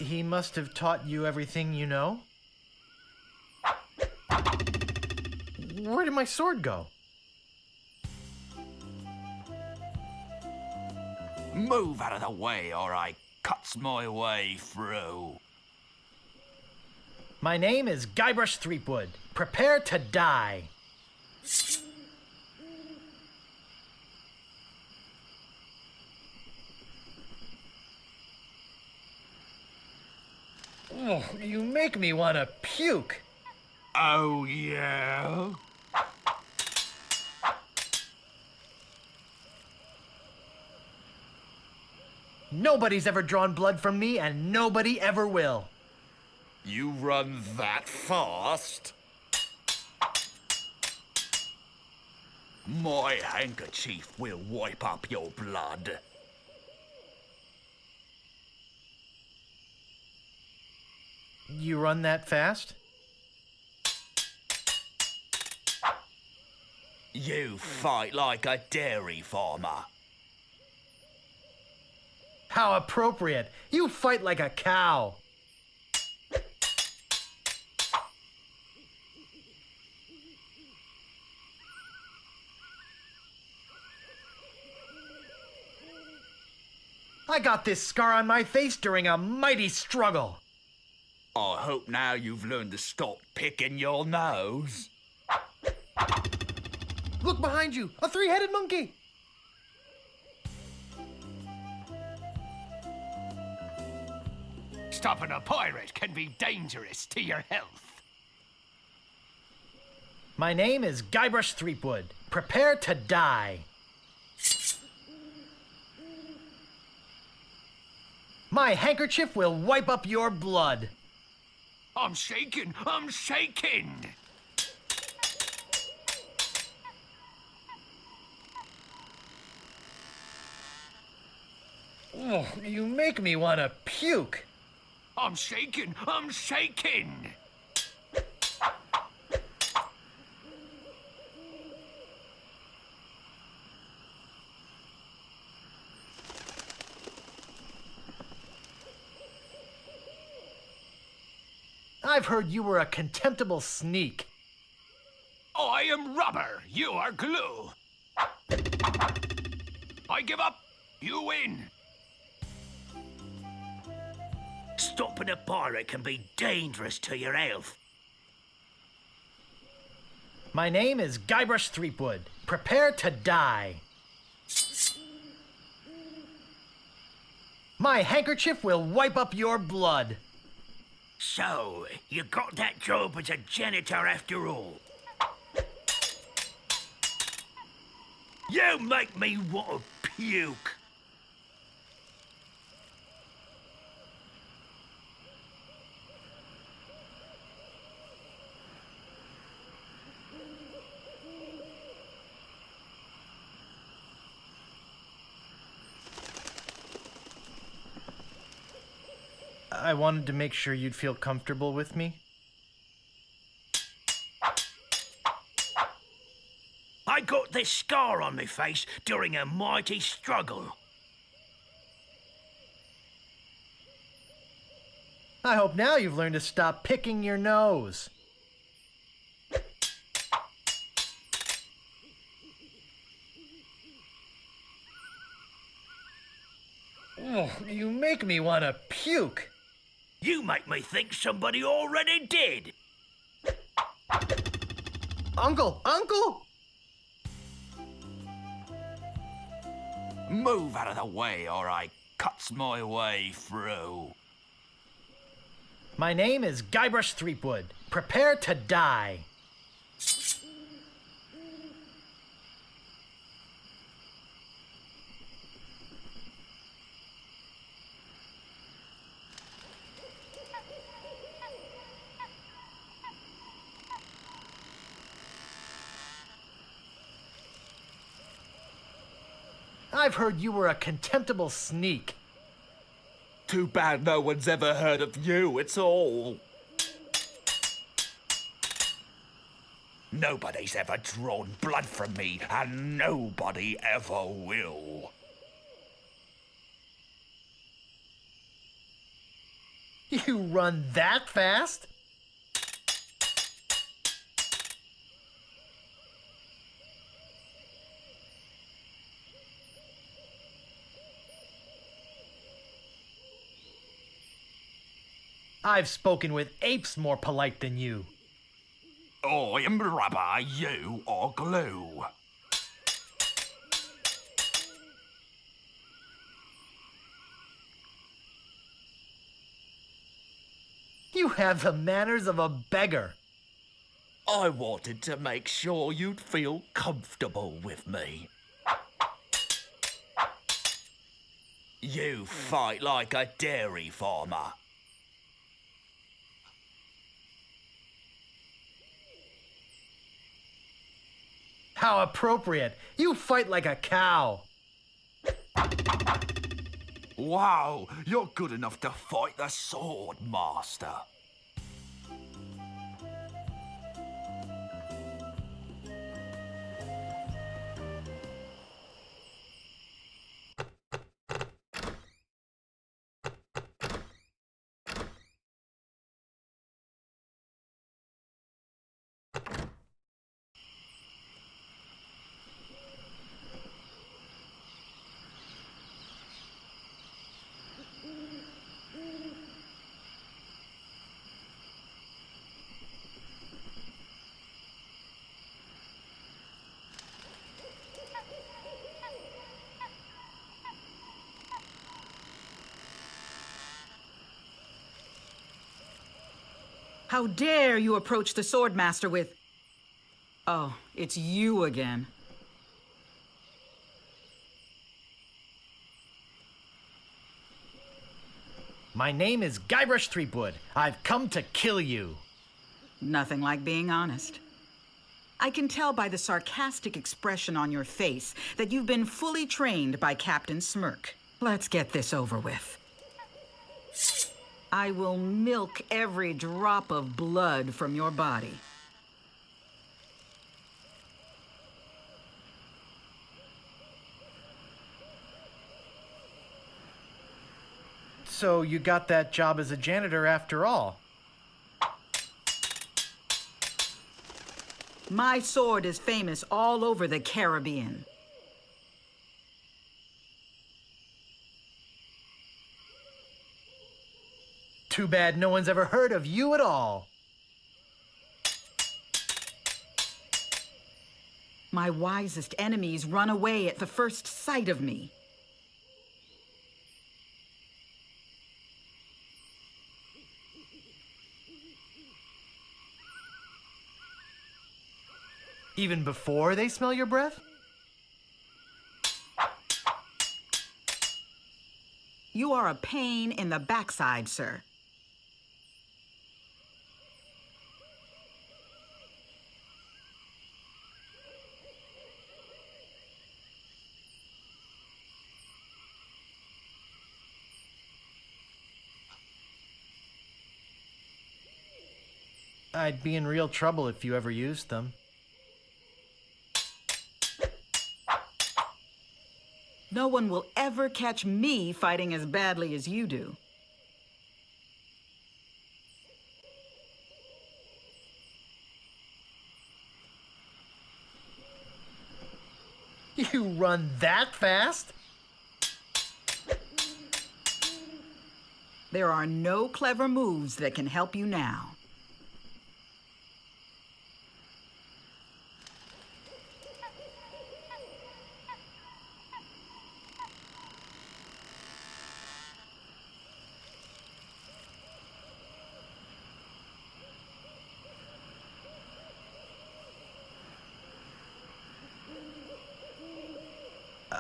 He must have taught you everything you know? Where did my sword go? Move out of the way or I cuts my way through. My name is Guybrush Threepwood. Prepare to die. Oh, you make me want to puke. Oh, yeah? Nobody's ever drawn blood from me, and nobody ever will. You run that fast? My handkerchief will wipe up your blood. You run that fast? You fight like a dairy farmer. How appropriate. You fight like a cow. I got this scar on my face during a mighty struggle. I hope now you've learned to stop picking your nose. Look behind you, a three-headed monkey. Stopping a pirate can be dangerous to your health. My name is Guybrush Threepwood. Prepare to die. My handkerchief will wipe up your blood. I'm shaking! I'm shaking! Oh, you make me want to puke. I'm shaking! I'm shaking! I've heard you were a contemptible sneak. I am rubber. You are glue. I give up. You win. Stopping a pirate can be dangerous to your health. My name is Guybrush Threepwood. Prepare to die. My handkerchief will wipe up your blood. So, you got that job as a janitor after all. You make me want to puke. I wanted to make sure you'd feel comfortable with me. I got this scar on my face during a mighty struggle. I hope now you've learned to stop picking your nose. Oh, you make me want to puke. You make me think somebody already did. Uncle! Uncle! Move out of the way or I cuts my way through. My name is Guybrush Threepwood. Prepare to die. I've heard you were a contemptible sneak. Too bad no one's ever heard of you, it's all. Nobody's ever drawn blood from me, and nobody ever will. You run that fast? I've spoken with apes more polite than you. I am rubber, you are glue. You have the manners of a beggar. I wanted to make sure you'd feel comfortable with me. You fight like a dairy farmer. How appropriate. You fight like a cow. Wow, you're good enough to fight the sword, master. How dare you approach the Swordmaster with... Oh, it's you again. My name is Guybrush Threepwood. I've come to kill you. Nothing like being honest. I can tell by the sarcastic expression on your face that you've been fully trained by Captain Smirk. Let's get this over with. I will milk every drop of blood from your body. So you got that job as a janitor after all. My sword is famous all over the Caribbean. Too bad no one's ever heard of you at all. My wisest enemies run away at the first sight of me. Even before they smell your breath? You are a pain in the backside, sir. I'd be in real trouble if you ever used them. No one will ever catch me fighting as badly as you do. You run that fast? There are no clever moves that can help you now.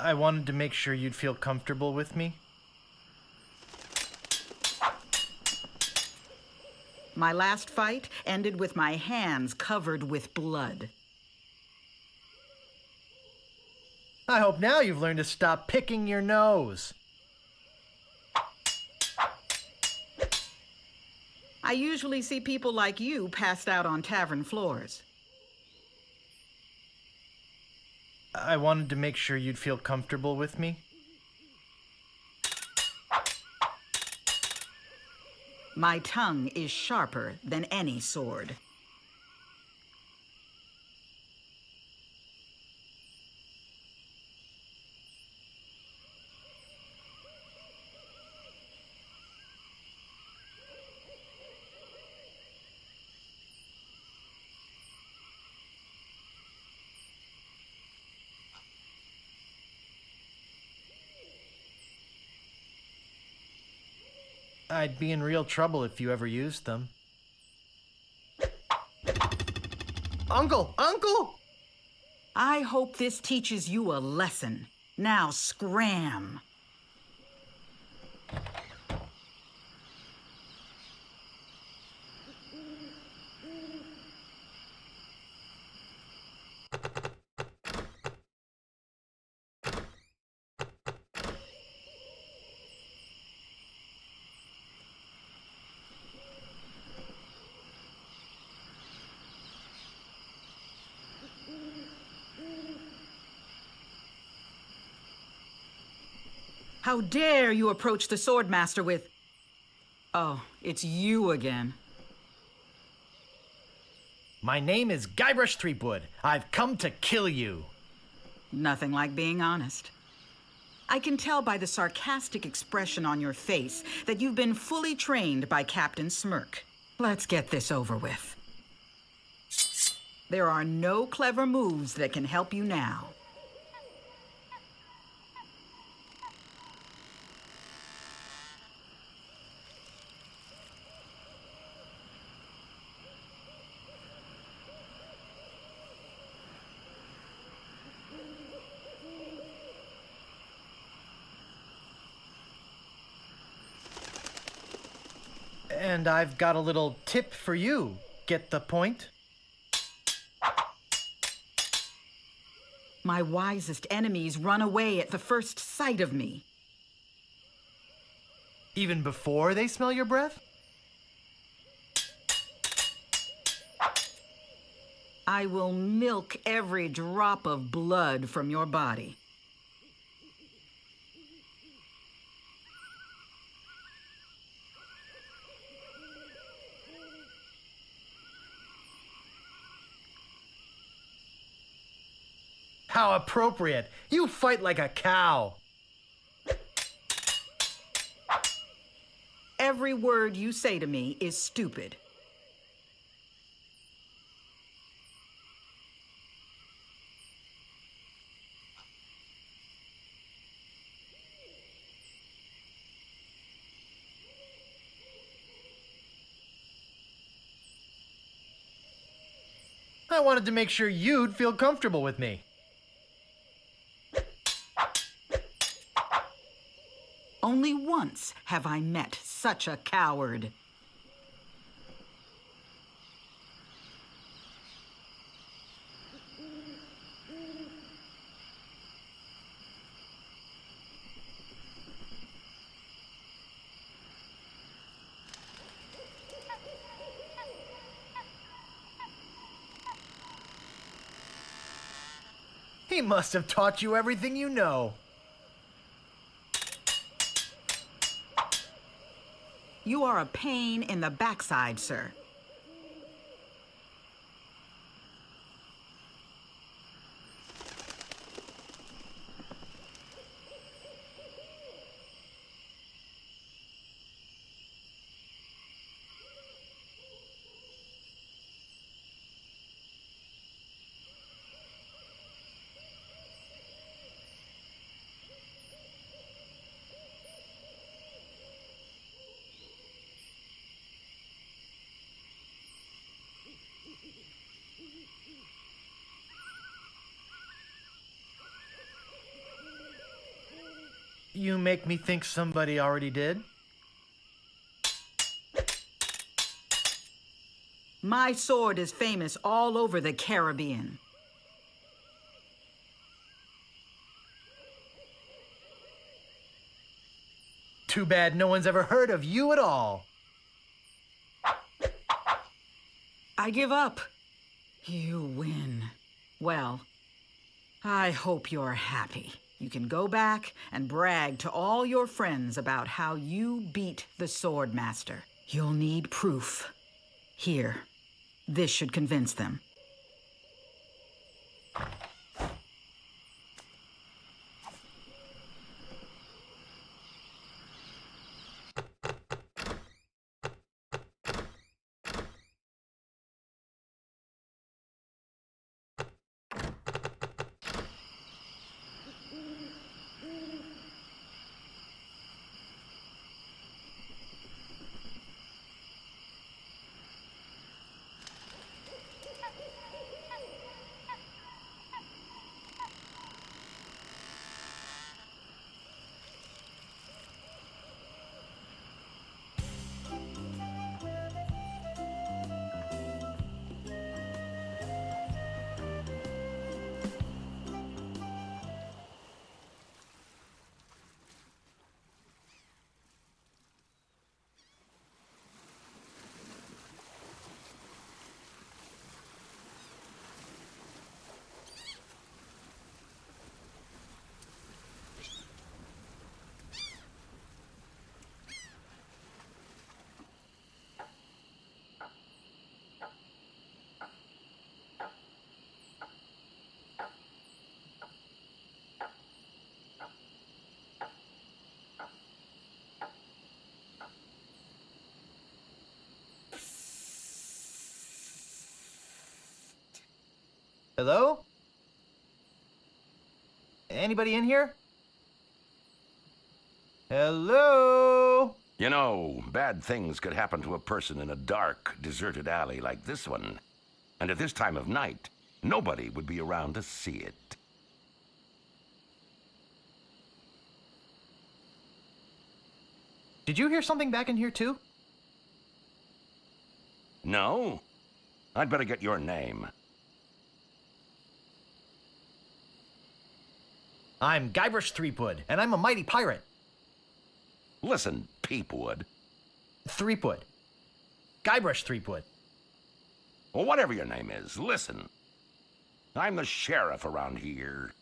I wanted to make sure you'd feel comfortable with me. My last fight ended with my hands covered with blood. I hope now you've learned to stop picking your nose. I usually see people like you passed out on tavern floors. I wanted to make sure you'd feel comfortable with me. My tongue is sharper than any sword. I'd be in real trouble if you ever used them. Uncle! Uncle! I hope this teaches you a lesson. Now scram. How dare you approach the Swordmaster with... Oh, it's you again. My name is Guybrush Threepwood. I've come to kill you. Nothing like being honest. I can tell by the sarcastic expression on your face that you've been fully trained by Captain Smirk. Let's get this over with. There are no clever moves that can help you now. And I've got a little tip for you. Get the point? My wisest enemies run away at the first sight of me. Even before they smell your breath? I will milk every drop of blood from your body. How appropriate! You fight like a cow! Every word you say to me is stupid. I wanted to make sure you'd feel comfortable with me. Only once have I met such a coward. He must have taught you everything you know. You are a pain in the backside, sir. You make me think somebody already did. My sword is famous all over the Caribbean. Too bad no one's ever heard of you at all. I give up. You win. Well, I hope you're happy. You can go back and brag to all your friends about how you beat the Sword Master. You'll need proof. Here, this should convince them. Hello? Anybody in here? Hello? You know, bad things could happen to a person in a dark, deserted alley like this one. And at this time of night, nobody would be around to see it. Did you hear something back in here too? No? I'd better get your name. I'm Guybrush Threepwood, and I'm a mighty pirate. Listen, Peepwood. Threepwood. Guybrush Threepwood. Well, whatever your name is, listen. I'm the sheriff around here.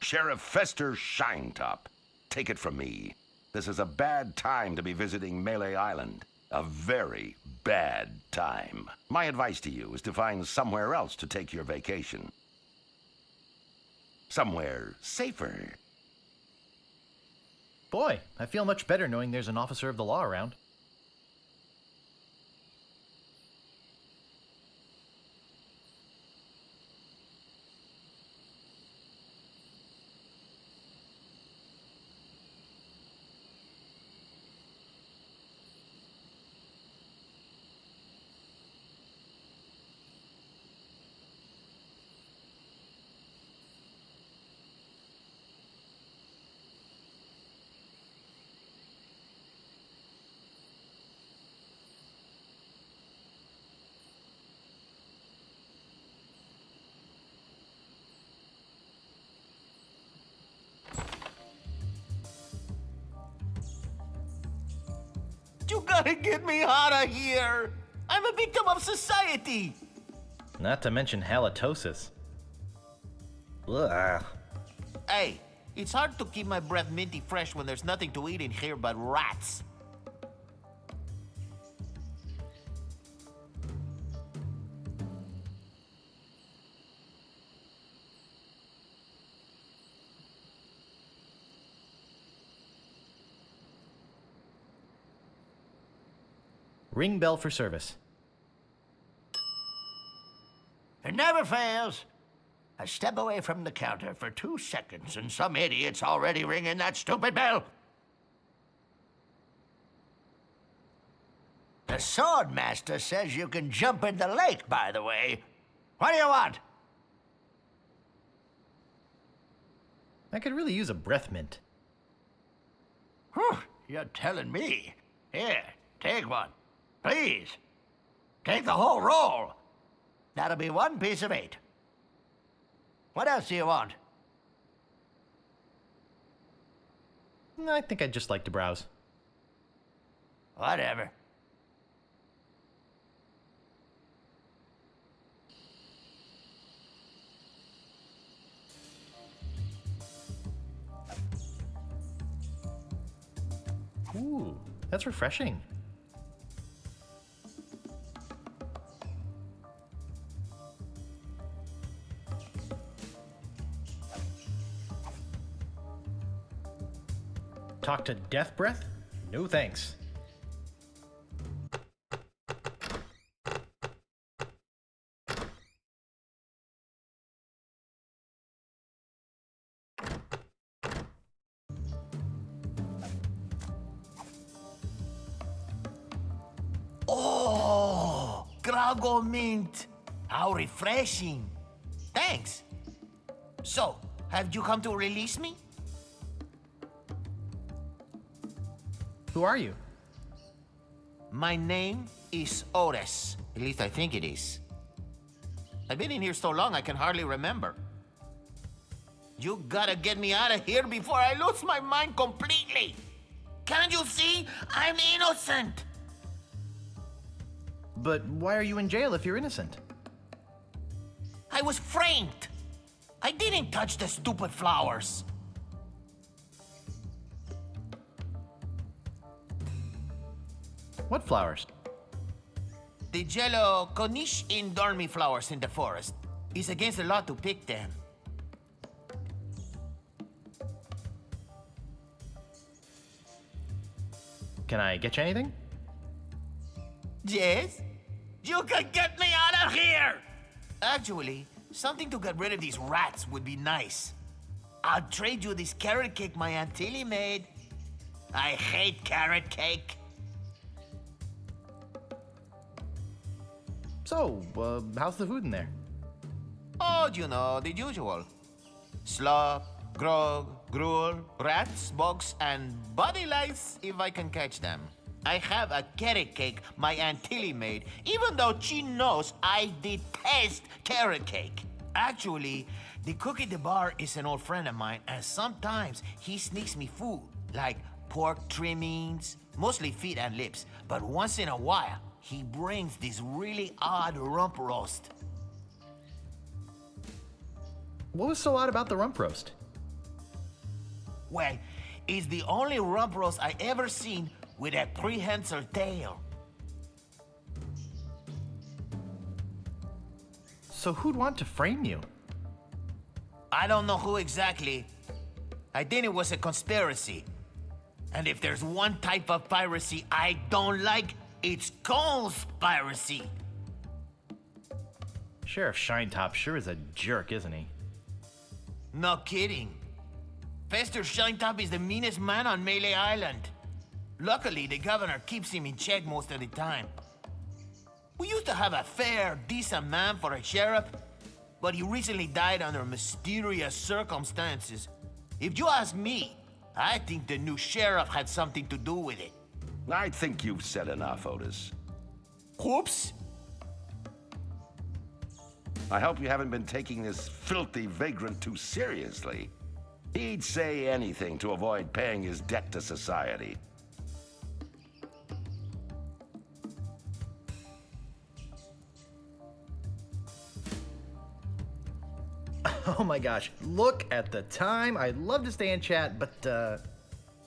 Sheriff Fester Shinetop. Take it from me. This is a bad time to be visiting Melee Island. A very bad time. My advice to you is to find somewhere else to take your vacation. Somewhere safer. Boy, I feel much better knowing there's an officer of the law around. You gotta get me out of here! I'm a victim of society! Not to mention halitosis. Ugh. Hey, it's hard to keep my breath minty fresh when there's nothing to eat in here but rats. Ring bell for service. It never fails. I step away from the counter for 2 seconds and some idiot's already ringing that stupid bell. The sword master says you can jump in the lake, by the way. What do you want? I could really use a breath mint. Whew, you're telling me. Here, take one. Please. Take the whole roll. That'll be 1 piece of 8. What else do you want? I think I'd just like to browse. Whatever. Ooh, that's refreshing. Talk to Death Breath? No thanks. Oh, Grago mint. How refreshing. Thanks. So, have you come to release me? Who are you? My name is Otis. At least I think it is. I've been in here so long I can hardly remember. You gotta get me out of here before I lose my mind completely. Can't you see? I'm innocent. But why are you in jail if you're innocent? I was framed. I didn't touch the stupid flowers. What flowers? The yellow Konish Indormi flowers in the forest. It's against the law to pick them. Can I get you anything? Yes? You can get me out of here! Actually, something to get rid of these rats would be nice. I'll trade you this carrot cake my Aunt Tilly made. I hate carrot cake. So, how's the food in there? Oh, you know, the usual. Slop, grog, gruel, rats, bugs, and body lice if I can catch them. I have a carrot cake my Aunt Tilly made, even though she knows I detest carrot cake. Actually, the cook at the bar is an old friend of mine, and sometimes he sneaks me food, like pork trimmings, mostly feet and lips. But once in a while, he brings this really odd rump roast. What was so odd about the rump roast? Well, it's the only rump roast I ever seen with a prehensile tail. So who'd want to frame you? I don't know who exactly. I think it was a conspiracy. And if there's one type of piracy I don't like, it's conspiracy. Sheriff Shinetop sure is a jerk, isn't he? No kidding. Fester Shinetop is the meanest man on Melee Island. Luckily, the governor keeps him in check most of the time. We used to have a fair, decent man for a sheriff, but he recently died under mysterious circumstances. If you ask me, I think the new sheriff had something to do with it. I think you've said enough, Otis. Whoops. I hope you haven't been taking this filthy vagrant too seriously. He'd say anything to avoid paying his debt to society. Oh my gosh, look at the time. I'd love to stay and chat, but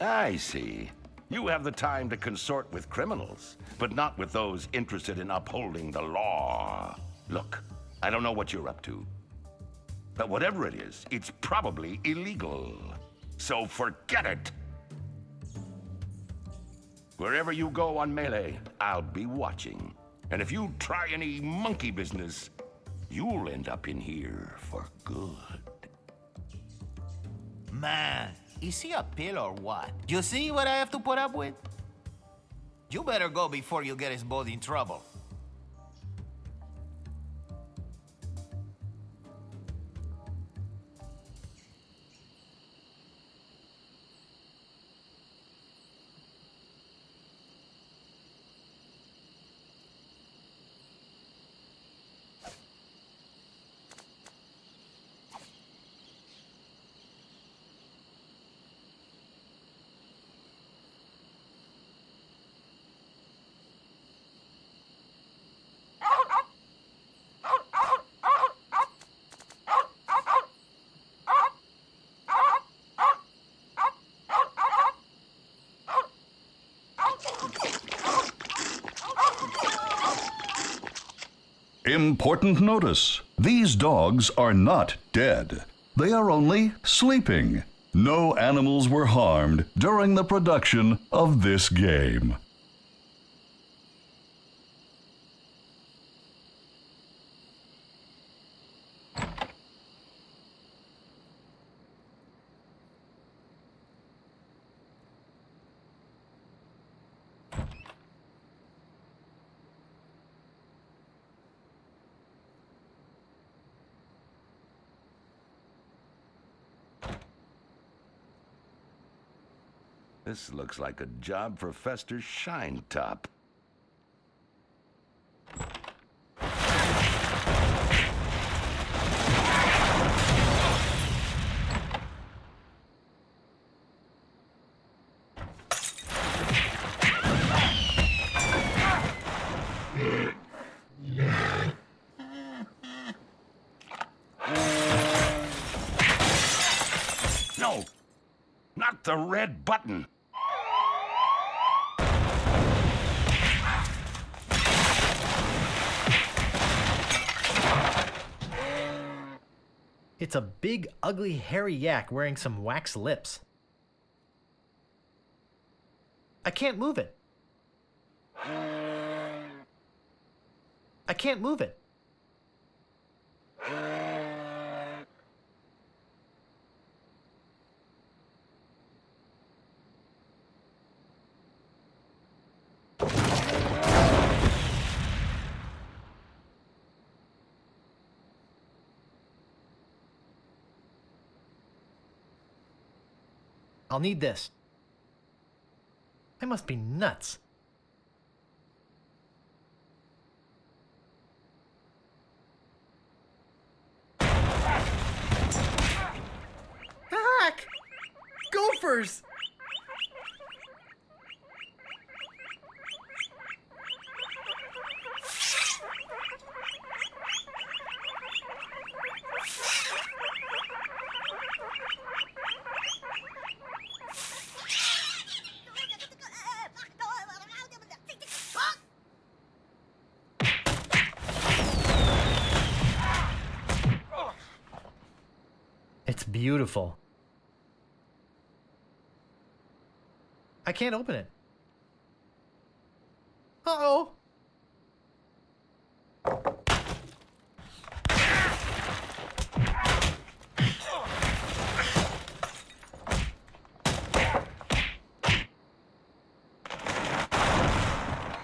I see. You have the time to consort with criminals, but not with those interested in upholding the law. Look, I don't know what you're up to, but whatever it is, it's probably illegal. So forget it. Wherever you go on Melee, I'll be watching. And if you try any monkey business, you'll end up in here for good. Man, is he a pill or what? You see what I have to put up with? You better go before you get us both in trouble. Important notice. These dogs are not dead. They are only sleeping. No animals were harmed during the production of this game. This looks like a job for Fester Shinetop. No! Not the red button! it's a big, ugly, hairy yak wearing some wax lips. I can't move it. I can't move it. I'll need this. I must be nuts. Heck! Gophers! beautiful. I can't open it. Uh-oh.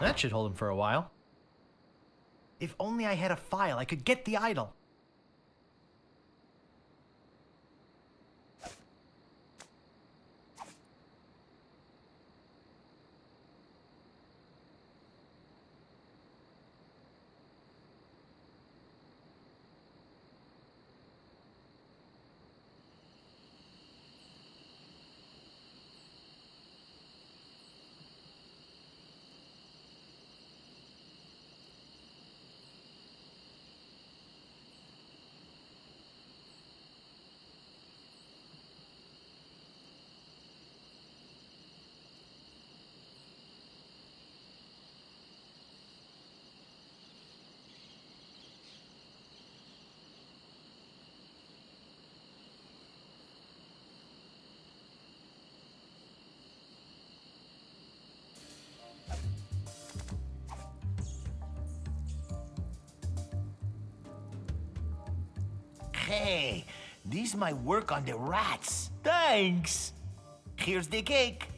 That should hold him for a while. If only I had a file, I could get the idol. Hey, this might work on the rats. Thanks. Here's the cake.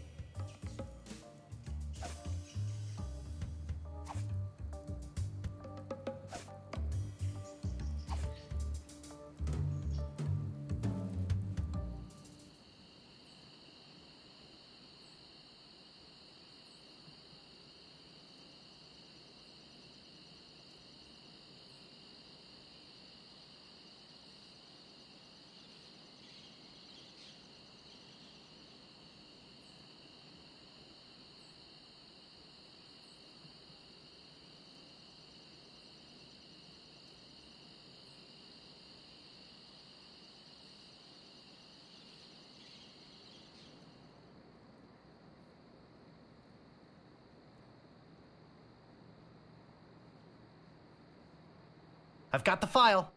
I've got the file.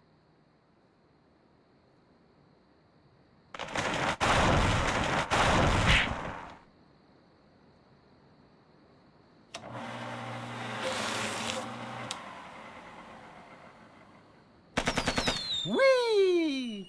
Whee!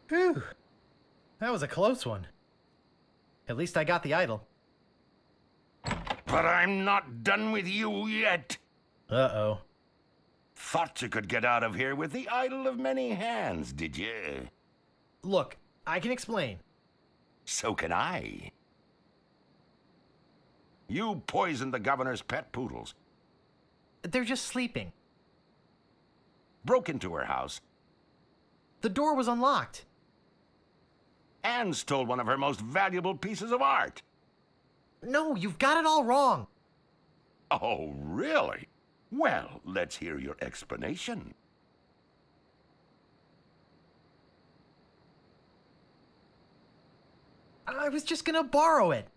Phew. That was a close one. At least I got the idol. But I'm not done with you yet. Uh-oh. Thought you could get out of here with the idol of many hands, did you? Look, I can explain. So can I. You poisoned the governor's pet poodles. They're just sleeping. Broke into her house. The door was unlocked. And stole one of her most valuable pieces of art. No, you've got it all wrong. Oh, really? Well, let's hear your explanation. I was just gonna borrow it.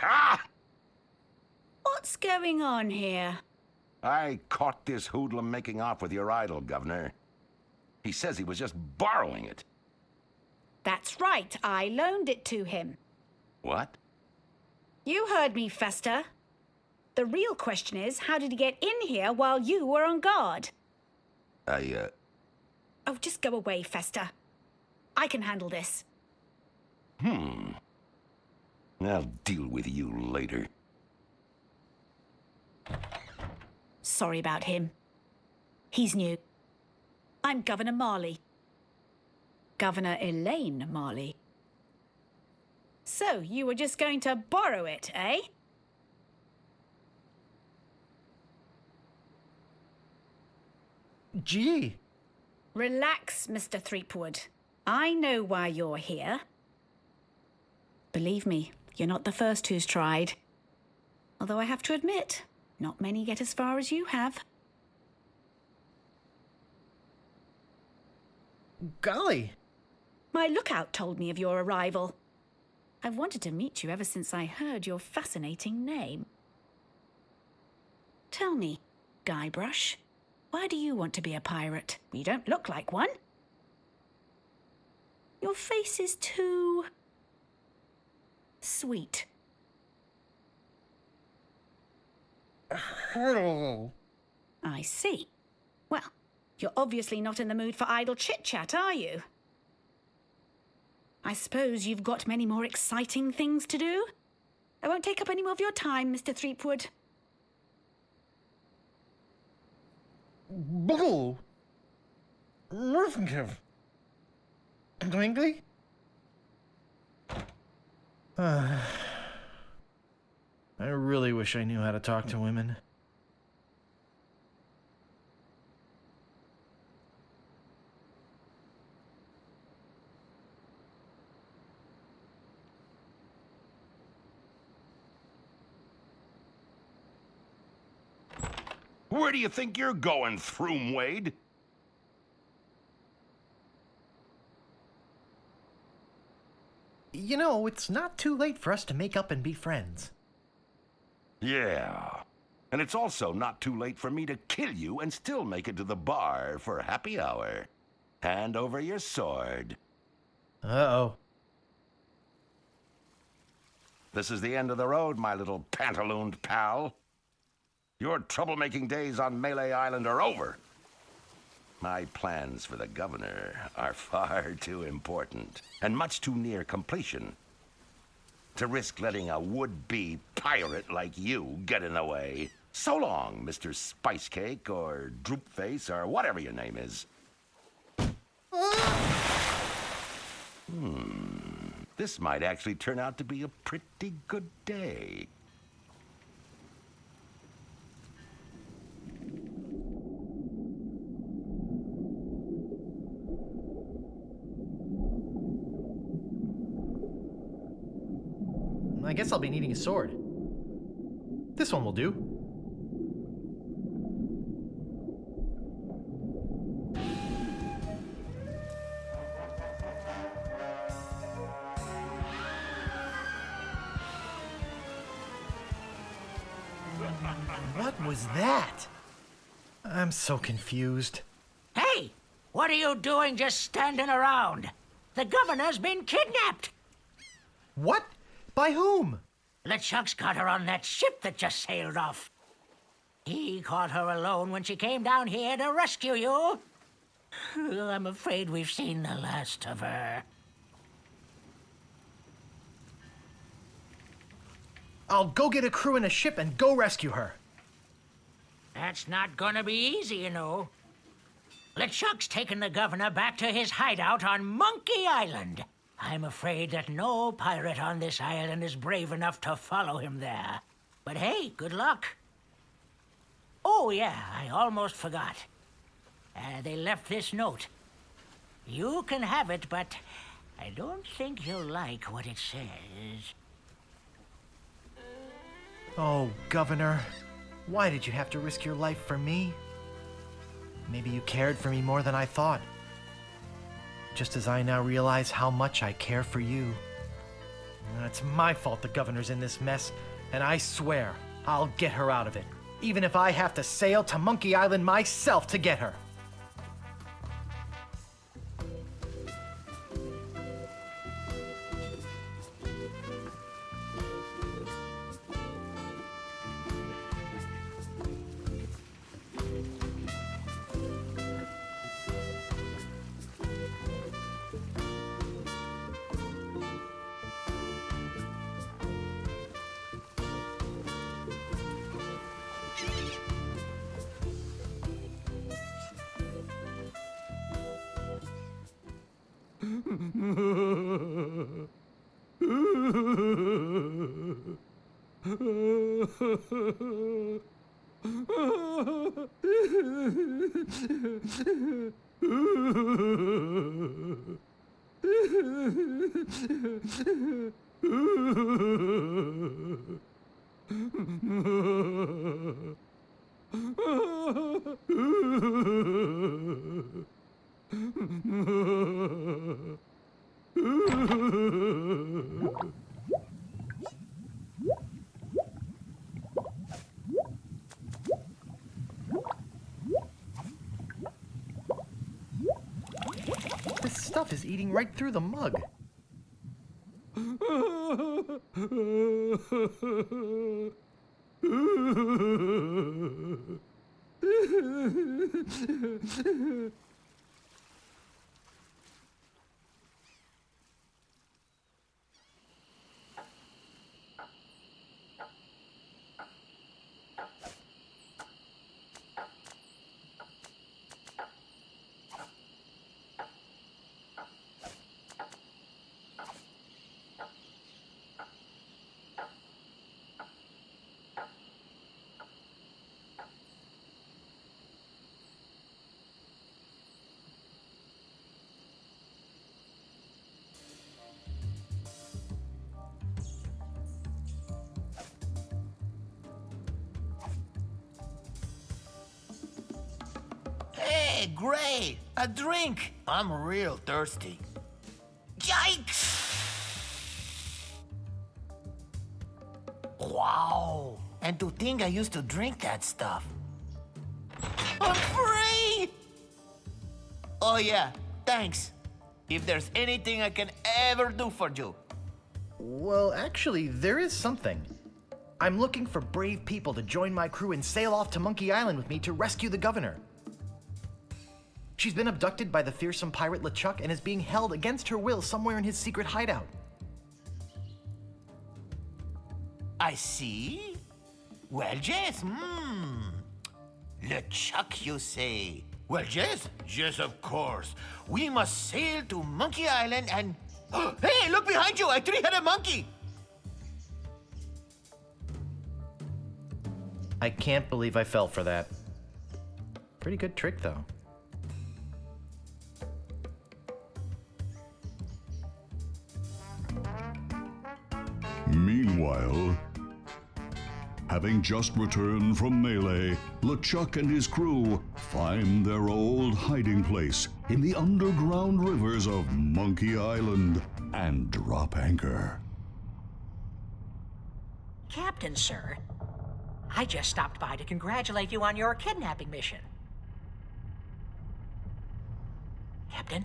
Ah! What's going on here? I caught this hoodlum making off with your idol, Governor. He says he was just borrowing it. That's right, I loaned it to him. What? You heard me, Fester. The real question is, how did he get in here while you were on guard? Oh, just go away, Fester. I can handle this. I'll deal with you later. Sorry about him. He's new. I'm Governor Marley. Governor Elaine Marley. So, you were just going to borrow it, eh? Gee. Relax, Mr. Threepwood. I know why you're here. Believe me, you're not the first who's tried. Although I have to admit, not many get as far as you have. Golly. My lookout told me of your arrival. I've wanted to meet you ever since I heard your fascinating name. Tell me, Guybrush, why do you want to be a pirate? You don't look like one. Your face is too sweet. I see. Well, you're obviously not in the mood for idle chit-chat, are you? I suppose you've got many more exciting things to do? I won't take up any more of your time, Mr. Threepwood. Bull. Murphinkiv. Twinkley? I really wish I knew how to talk to women. Where do you think you're going, Throomwade? You know, it's not too late for us to make up and be friends. Yeah. And it's also not too late for me to kill you and still make it to the bar for happy hour. Hand over your sword. Uh-oh. This is the end of the road, my little pantalooned pal. Your troublemaking days on Melee Island are over. My plans for the governor are far too important and much too near completion to risk letting a would-be pirate like you get in the way. So long, Mr. Spicecake or Droopface or whatever your name is. This might actually turn out to be a pretty good day. I guess I'll be needing a sword. This one will do. What was that? I'm so confused. Hey! What are you doing just standing around? The governor's been kidnapped! What? By whom? LeChuck's got her on that ship that just sailed off. He caught her alone when she came down here to rescue you. I'm afraid we've seen the last of her. I'll go get a crew in a ship and go rescue her. That's not gonna be easy, you know. LeChuck's taken the governor back to his hideout on Monkey Island. I'm afraid that no pirate on this island is brave enough to follow him there. But hey, good luck. Oh, yeah, I almost forgot. They left this note. You can have it, but I don't think you'll like what it says. Oh, Governor, why did you have to risk your life for me? Maybe you cared for me more than I thought. Just as I now realize how much I care for you. It's my fault the governor's in this mess, and I swear I'll get her out of it, even if I have to sail to Monkey Island myself to get her. This stuff is eating right through the mug. Hey, great! A drink! I'm real thirsty. Yikes! Wow! And to think I used to drink that stuff. I'm free! Oh yeah, thanks. If there's anything I can ever do for you. Well, actually, there is something. I'm looking for brave people to join my crew and sail off to Monkey Island with me to rescue the governor. She's been abducted by the fearsome pirate LeChuck and is being held against her will somewhere in his secret hideout. I see. Well, yes, LeChuck, you say? Well, yes, yes, of course. We must sail to Monkey Island and... Hey, look behind you! A three-headed monkey! I can't believe I fell for that. Pretty good trick, though. Meanwhile, having just returned from Melee, LeChuck and his crew find their old hiding place in the underground rivers of Monkey Island and drop anchor. Captain, sir, I just stopped by to congratulate you on your kidnapping mission. Captain?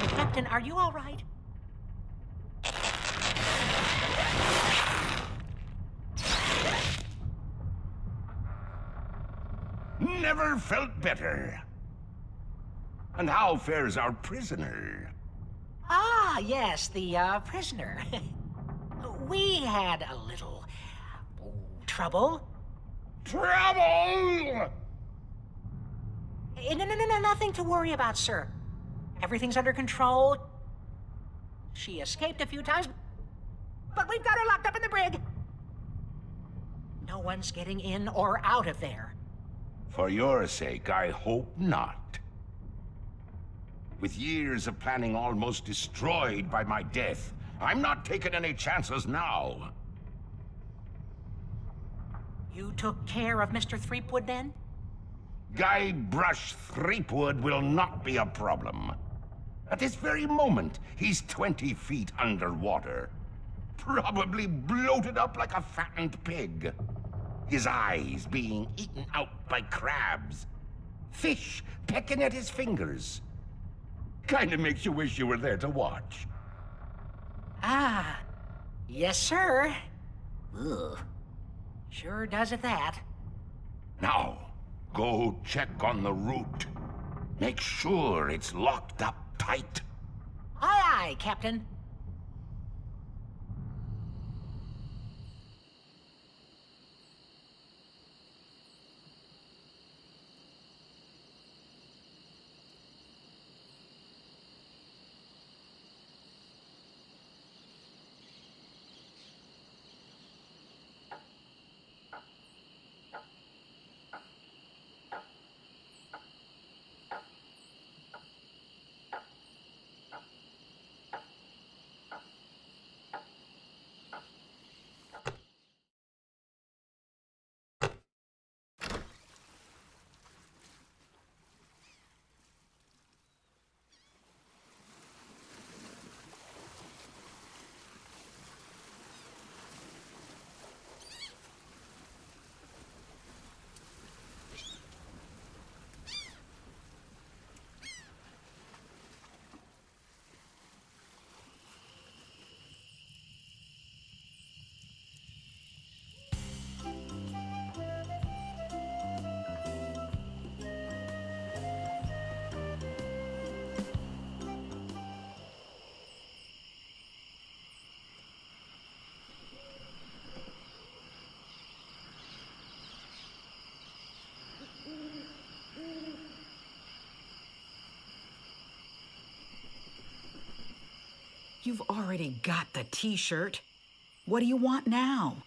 Captain, are you all right? Never felt better. And how fares our prisoner? Ah, yes, the prisoner. We had a little trouble. Trouble! No, nothing to worry about, sir. Everything's under control. She escaped a few times, but we've got her locked up in the brig. No one's getting in or out of there. For your sake, I hope not. With years of planning almost destroyed by my death, I'm not taking any chances now. You took care of Mr. Threepwood, then? Guybrush Threepwood will not be a problem. At this very moment, he's 20 feet underwater. Probably bloated up like a fattened pig. His eyes being eaten out by crabs. Fish pecking at his fingers. Kinda makes you wish you were there to watch. Ah, yes, sir. Ugh. Sure does at that. Now, go check on the route. Make sure it's locked up tight. Aye, aye, Captain. You've already got the t-shirt. What do you want now?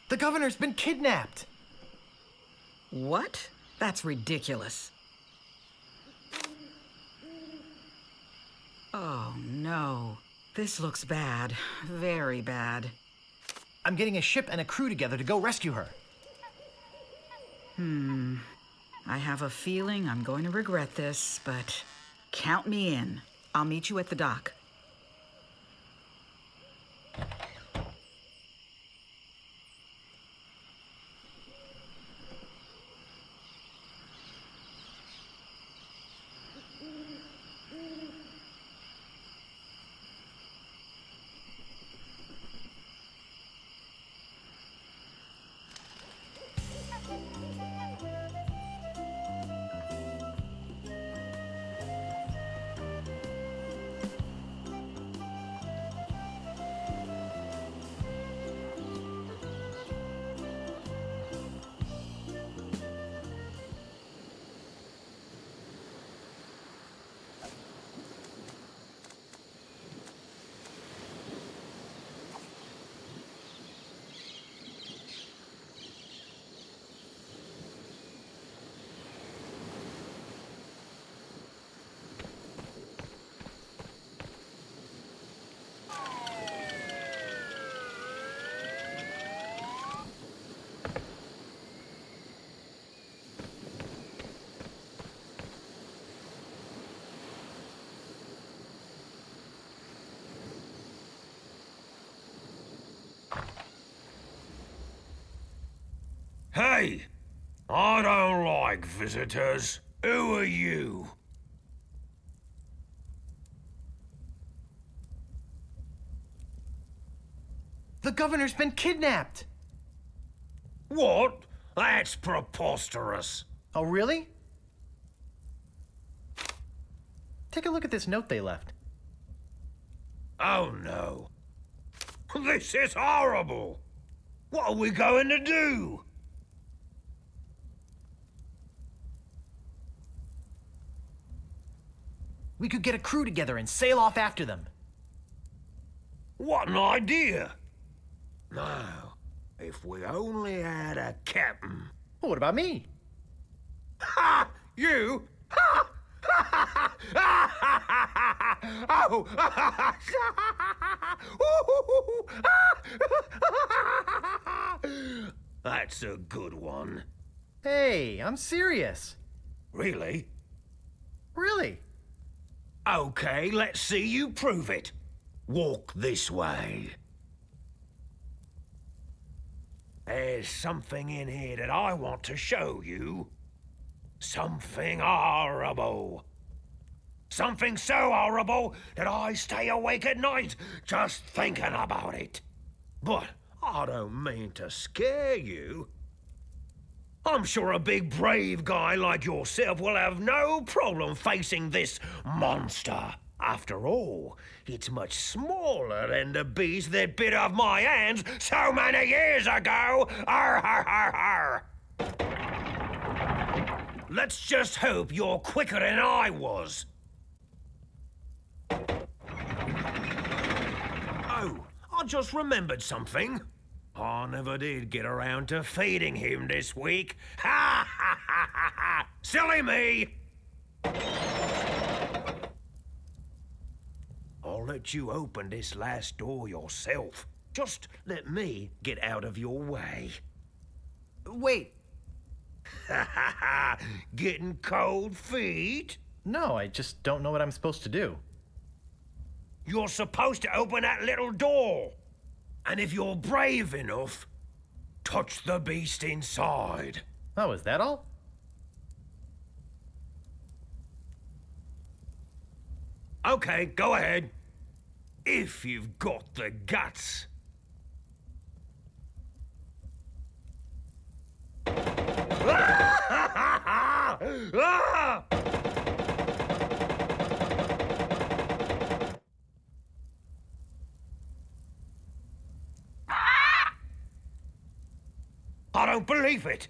The governor's been kidnapped! What? That's ridiculous. Oh, no. This looks bad. Very bad. I'm getting a ship and a crew together to go rescue her. I have a feeling I'm going to regret this, but count me in. I'll meet you at the dock. Hey! I don't like visitors. Who are you? The governor's been kidnapped! What? That's preposterous. Oh, really? Take a look at this note they left. Oh, no. This is horrible. What are we going to do? We could get a crew together and sail off after them. What an idea. Now, if we only had a captain. Well, what about me? Ha! You? Ha! Oh! That's a good one. Hey, I'm serious. Really? Really? Okay, let's see you prove it. Walk this way. There's something in here that I want to show you. Something horrible. Something so horrible that I stay awake at night just thinking about it. But I don't mean to scare you. I'm sure a big brave guy like yourself will have no problem facing this monster. After all, it's much smaller than the beast that bit off my hands so many years ago. Arr, har, har, har. Let's just hope you're quicker than I was. Oh, I just remembered something. I never did get around to feeding him this week. Ha ha ha ha ha! Silly me! I'll let you open this last door yourself. Just let me get out of your way. Wait. Ha ha ha! Getting cold feet? No, I just don't know what I'm supposed to do. You're supposed to open that little door. And if you're brave enough, touch the beast inside. Oh, is that all? Okay, go ahead. If you've got the guts. I don't believe it.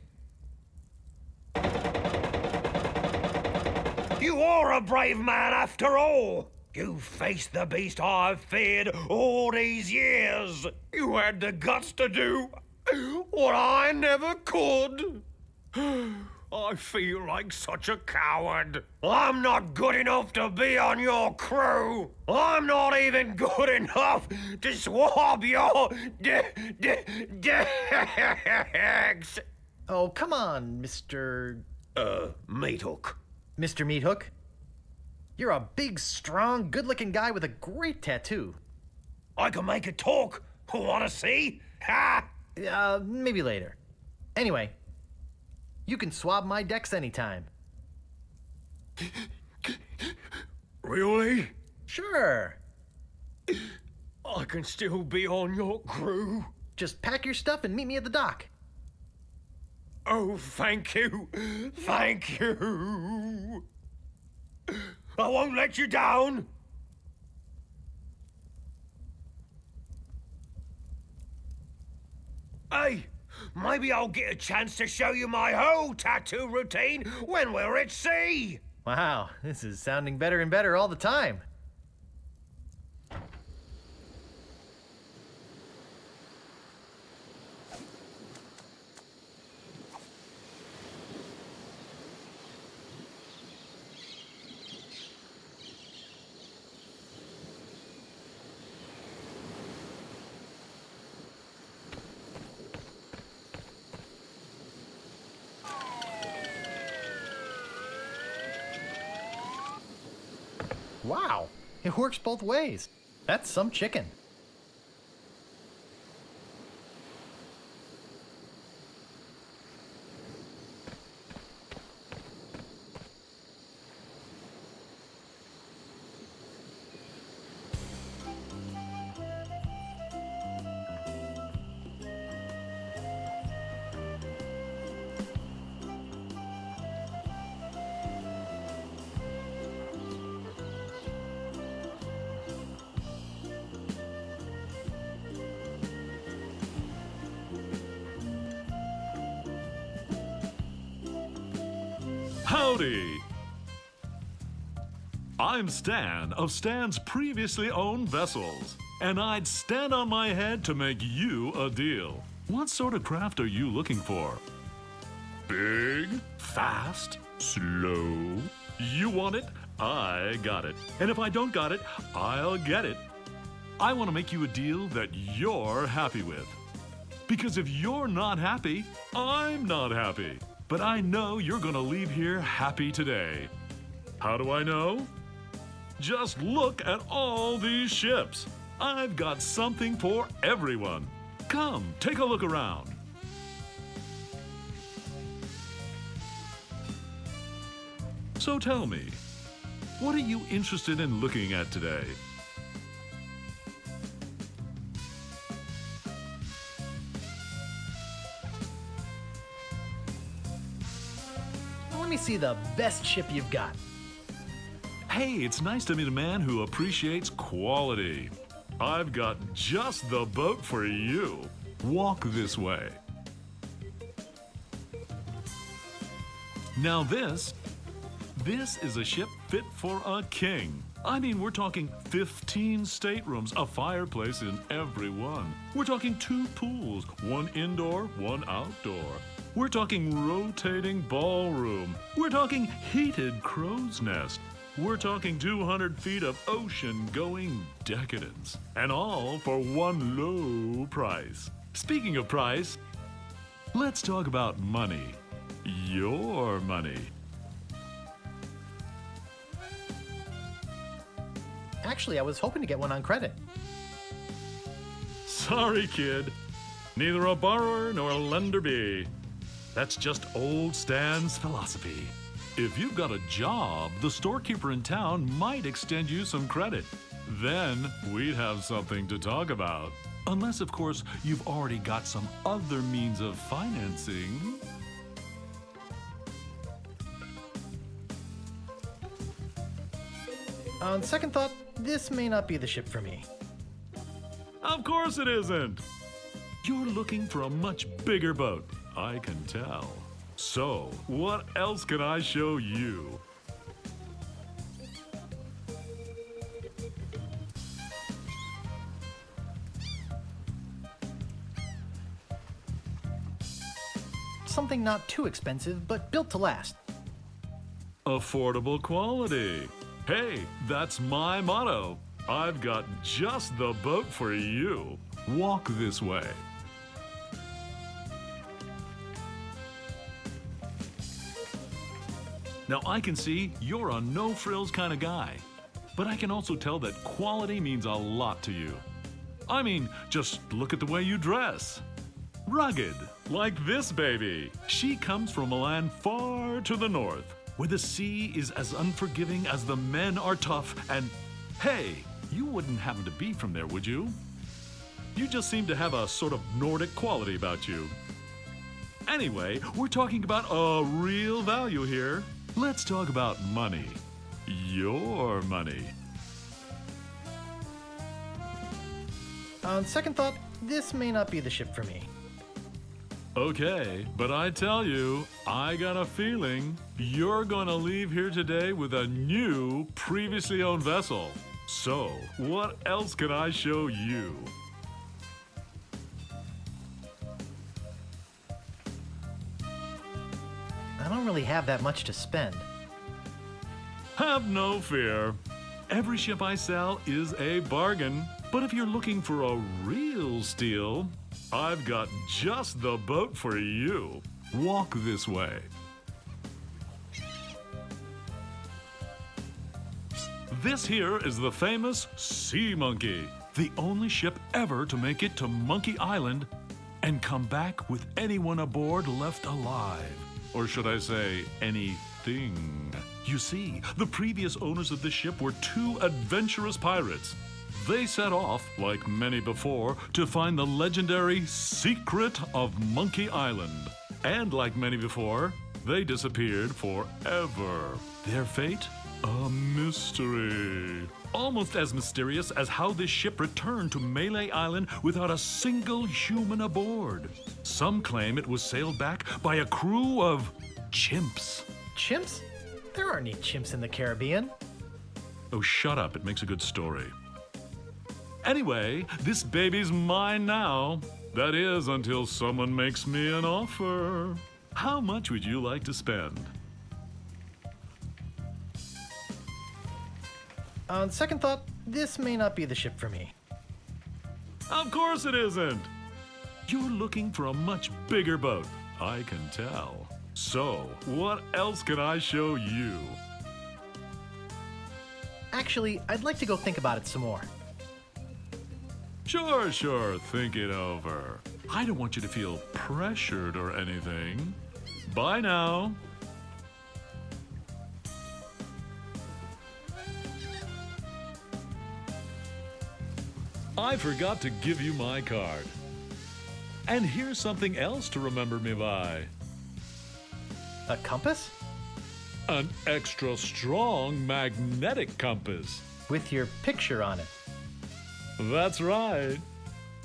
You You are a brave man after all. You faced the beast I've feared all these years. You had the guts to do what I never could. I feel like such a coward. I'm not good enough to be on your crew. I'm not even good enough to swab your decks. Oh, come on, Mr. Meathook. Mr. Meathook? You're a big, strong, good-looking guy with a great tattoo. I can make it talk. Wanna see? Ha! Maybe later. Anyway, you can swab my decks anytime. Really? Sure. I can still be on your crew. Just pack your stuff and meet me at the dock. Oh, thank you. Thank you. I won't let you down. Hey, maybe I'll get a chance to show you my whole tattoo routine when we're at sea. Wow, this is sounding better and better all the time. Wow, it works both ways. That's some chicken. Howdy! I'm Stan of Stan's previously owned vessels, and I'd stand on my head to make you a deal. What sort of craft are you looking for? Big, fast, slow? You want it? I got it. And if I don't got it, I'll get it. I want to make you a deal that you're happy with. Because if you're not happy, I'm not happy. But I know you're gonna leave here happy today. How do I know? Just look at all these ships. I've got something for everyone. Come, take a look around. So tell me, what are you interested in looking at today? Let me see the best ship you've got. Hey, it's nice to meet a man who appreciates quality. I've got just the boat for you. Walk this way. Now this is a ship fit for a king. I mean, we're talking 15 staterooms, a fireplace in every one. We're talking 2 pools, one indoor, one outdoor. We're talking rotating ballroom. We're talking heated crow's nest. We're talking 200 feet of ocean-going decadence. And all for one low price. Speaking of price, let's talk about money. Your money. Actually, I was hoping to get one on credit. Sorry, kid. Neither a borrower nor a lender be. That's just old Stan's philosophy. If you've got a job, the storekeeper in town might extend you some credit. Then we'd have something to talk about. Unless, of course, you've already got some other means of financing. On second thought, this may not be the ship for me. Of course it isn't. You're looking for a much bigger boat, I can tell. So, what else can I show you? something not too expensive, but built to last. Affordable quality. Hey, that's my motto. I've got just the boat for you. Walk this way. Now, I can see you're a no-frills kind of guy, but I can also tell that quality means a lot to you. I mean, just look at the way you dress. Rugged, like this baby. She comes from a land far to the north, where the sea is as unforgiving as the men are tough, and hey, you wouldn't happen to be from there, would you? You just seem to have a sort of Nordic quality about you. Anyway, we're talking about a real value here. Let's talk about money. Your money. On second thought, this may not be the ship for me. Okay, but I tell you, I got a feeling you're gonna leave here today with a new, previously owned vessel. So, what else can I show you? I don't really have that much to spend. Have no fear. Every ship I sell is a bargain. But if you're looking for a real steal, I've got just the boat for you. Walk this way. This here is the famous Sea Monkey, the only ship ever to make it to Monkey Island and come back with anyone aboard left alive. Or should I say, anything. You see, the previous owners of this ship were two adventurous pirates. They set off, like many before, to find the legendary secret of Monkey Island. And like many before, they disappeared forever. Their fate? A mystery. Almost as mysterious as how this ship returned to Malay Island without a single human aboard. Some claim it was sailed back by a crew of chimps. Chimps? There aren't any chimps in the Caribbean. Oh, shut up. It makes a good story. Anyway, this baby's mine now. That is, until someone makes me an offer. How much would you like to spend? On second thought, this may not be the ship for me. Of course it isn't. You're looking for a much bigger boat, I can tell. So, what else can I show you? Actually, I'd like to go think about it some more. Sure, think it over. I don't want you to feel pressured or anything. Bye now. I forgot to give you my card. And here's something else to remember me by. A compass? An extra strong magnetic compass. With your picture on it. That's right.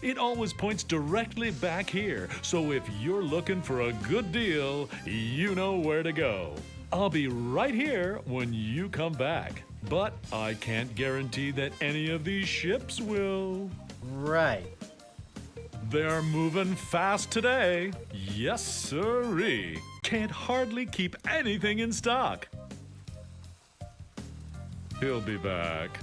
It always points directly back here, so if you're looking for a good deal, you know where to go. I'll be right here when you come back, but I can't guarantee that any of these ships will. Right. They're moving fast today. Yes, sirree. Can't hardly keep anything in stock. He'll be back.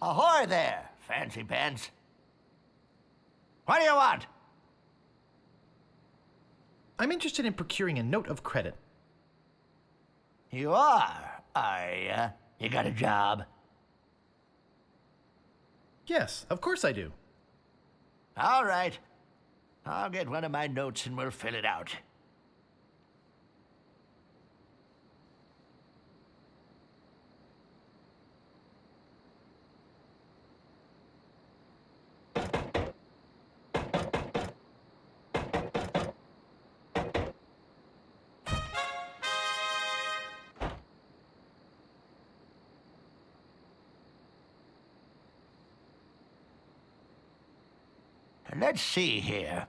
Ahoy there, fancy pants. What do you want? I'm interested in procuring a note of credit. You are ya? You got a job? Yes, of course I do. All right. I'll get one of my notes and we'll fill it out. Let's see here.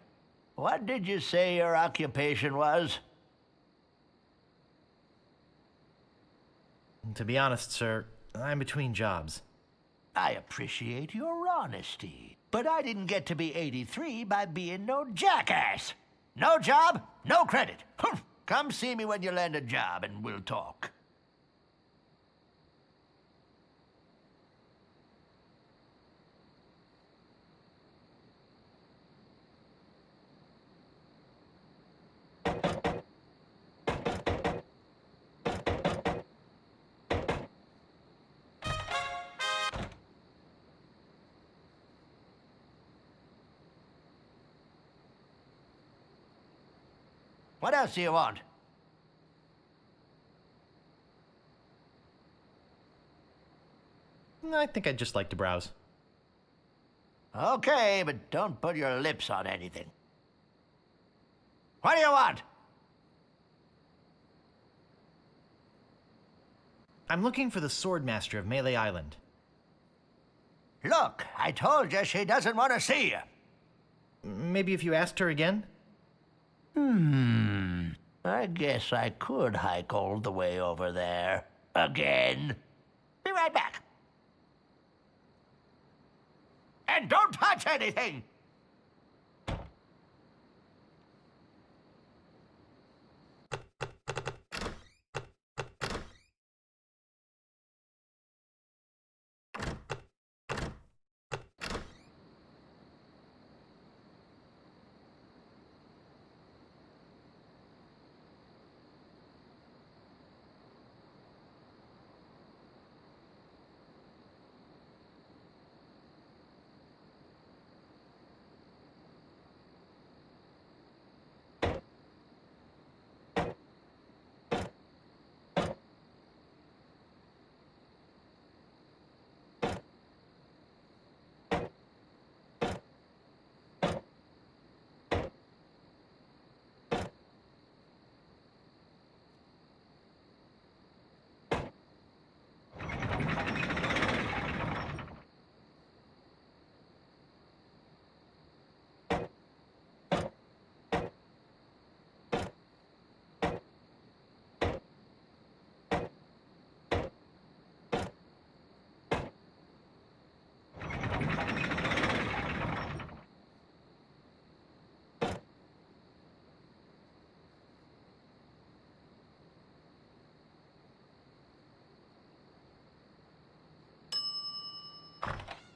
What did you say your occupation was? To be honest, sir, I'm between jobs. I appreciate your honesty, but I didn't get to be 83 by being no jackass. No job, no credit. Humph. Come see me when you land a job and we'll talk. What else do you want? I think I'd just like to browse. Okay, but don't put your lips on anything. What do you want? I'm looking for the Swordmaster of Melee Island. Look, I told you she doesn't want to see you. Maybe if you asked her again? I guess I could hike all the way over there. Again. Be right back. And don't touch anything!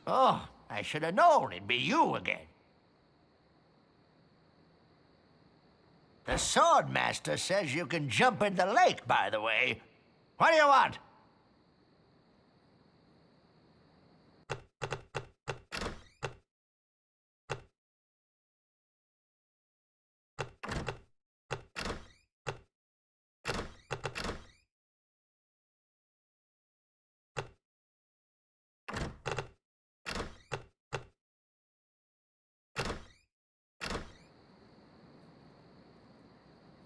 Oh, I should have known it'd be you again. The Swordmaster says you can jump in the lake, by the way. What do you want?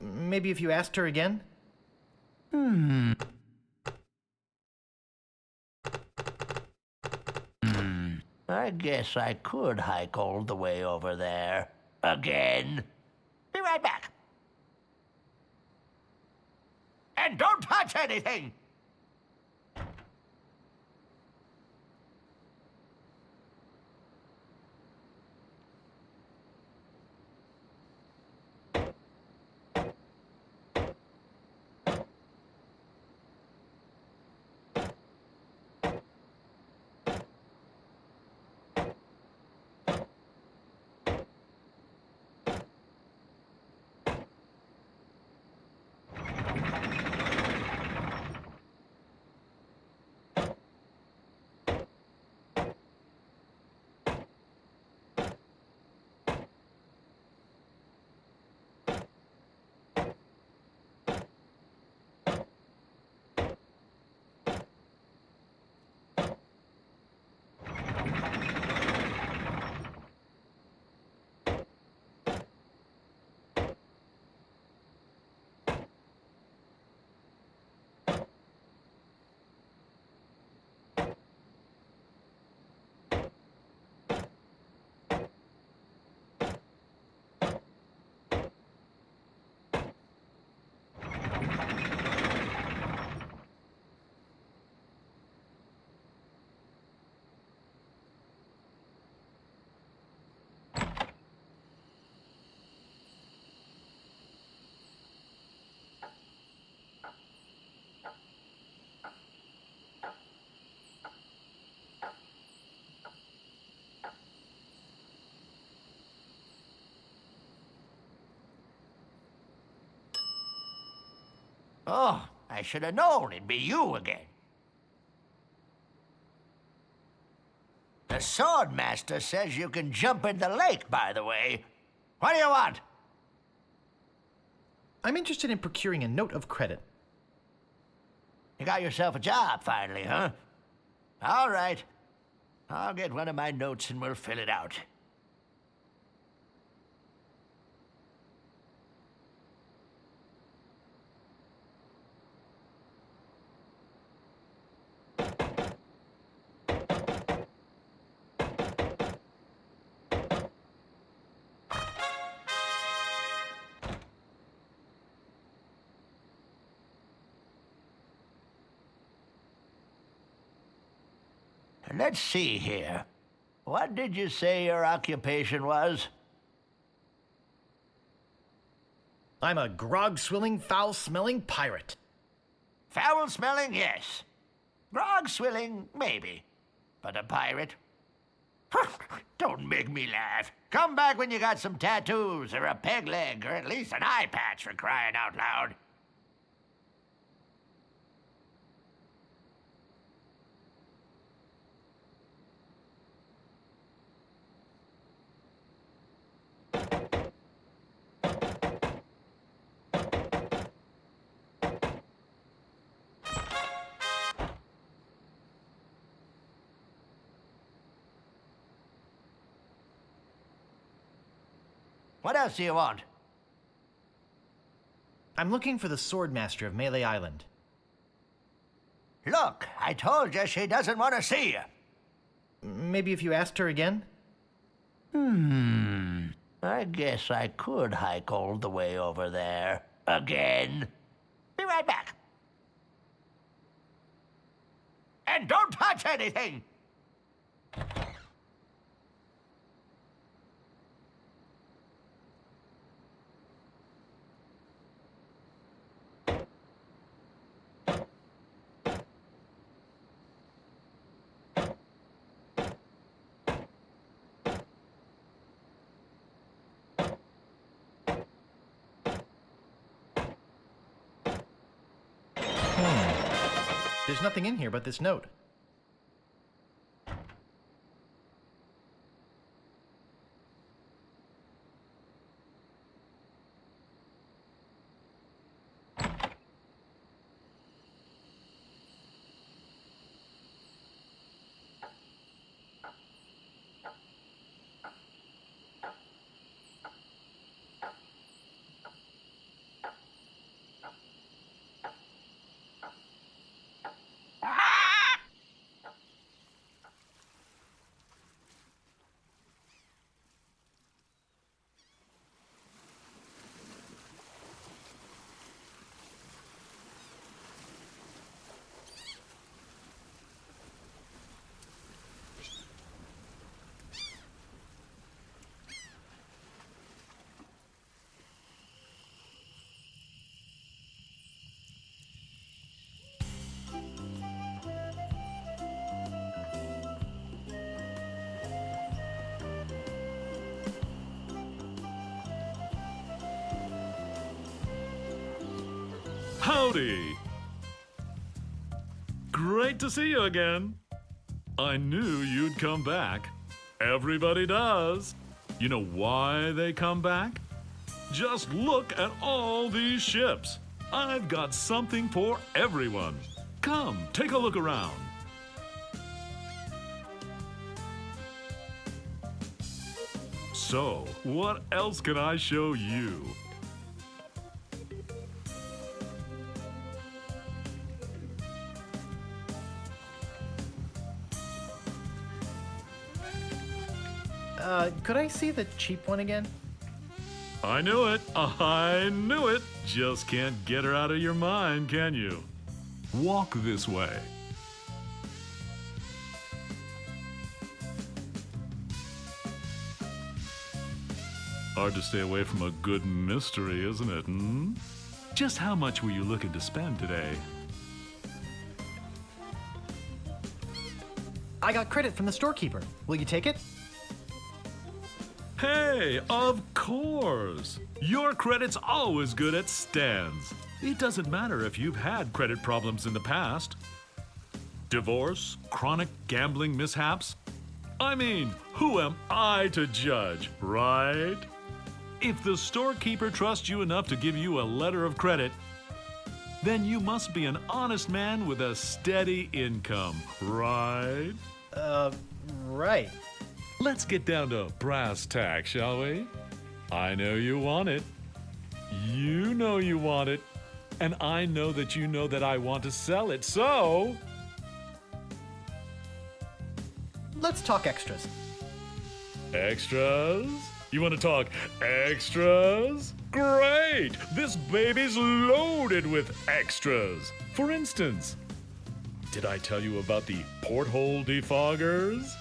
Maybe if you asked her again? I guess I could hike all the way over there. Again. Be right back. And don't touch anything! Oh, I should have known it'd be you again. The Swordmaster says you can jump in the lake, by the way. What do you want? I'm interested in procuring a note of credit. You got yourself a job finally, huh? All right. I'll get one of my notes and we'll fill it out. Let's see here. What did you say your occupation was? I'm a grog-swilling, foul-smelling pirate. Foul-smelling, yes. Grog-swilling, maybe. But a pirate? Don't make me laugh. Come back when you got some tattoos, or a peg leg, or at least an eye patch for crying out loud. What else do you want? I'm looking for the Swordmaster of Melee Island. Look, I told you she doesn't want to see you. Maybe if you asked her again? I guess I could hike all the way over there. Again. Be right back. And don't touch anything! There's nothing in here but this note. Howdy! Great to see you again. I knew you'd come back. Everybody does. You know why they come back? Just look at all these ships. I've got something for everyone. Come, take a look around. So, what else can I show you? Could I see the cheap one again? I knew it. I knew it. Just can't get her out of your mind, can you? Walk this way. Hard to stay away from a good mystery, isn't it, hmm? Just how much were you looking to spend today? I got credit from the storekeeper. Will you take it? Hey, of course! Your credit's always good at stands. It doesn't matter if you've had credit problems in the past. Divorce, chronic gambling mishaps. I mean, who am I to judge, right? If the storekeeper trusts you enough to give you a letter of credit, then you must be an honest man with a steady income, right? Right. Let's get down to brass tacks, shall we? I know you want it. You know you want it. And I know that you know that I want to sell it, so... Let's talk extras. Extras? You want to talk extras? Great! This baby's loaded with extras. For instance, did I tell you about the porthole defoggers?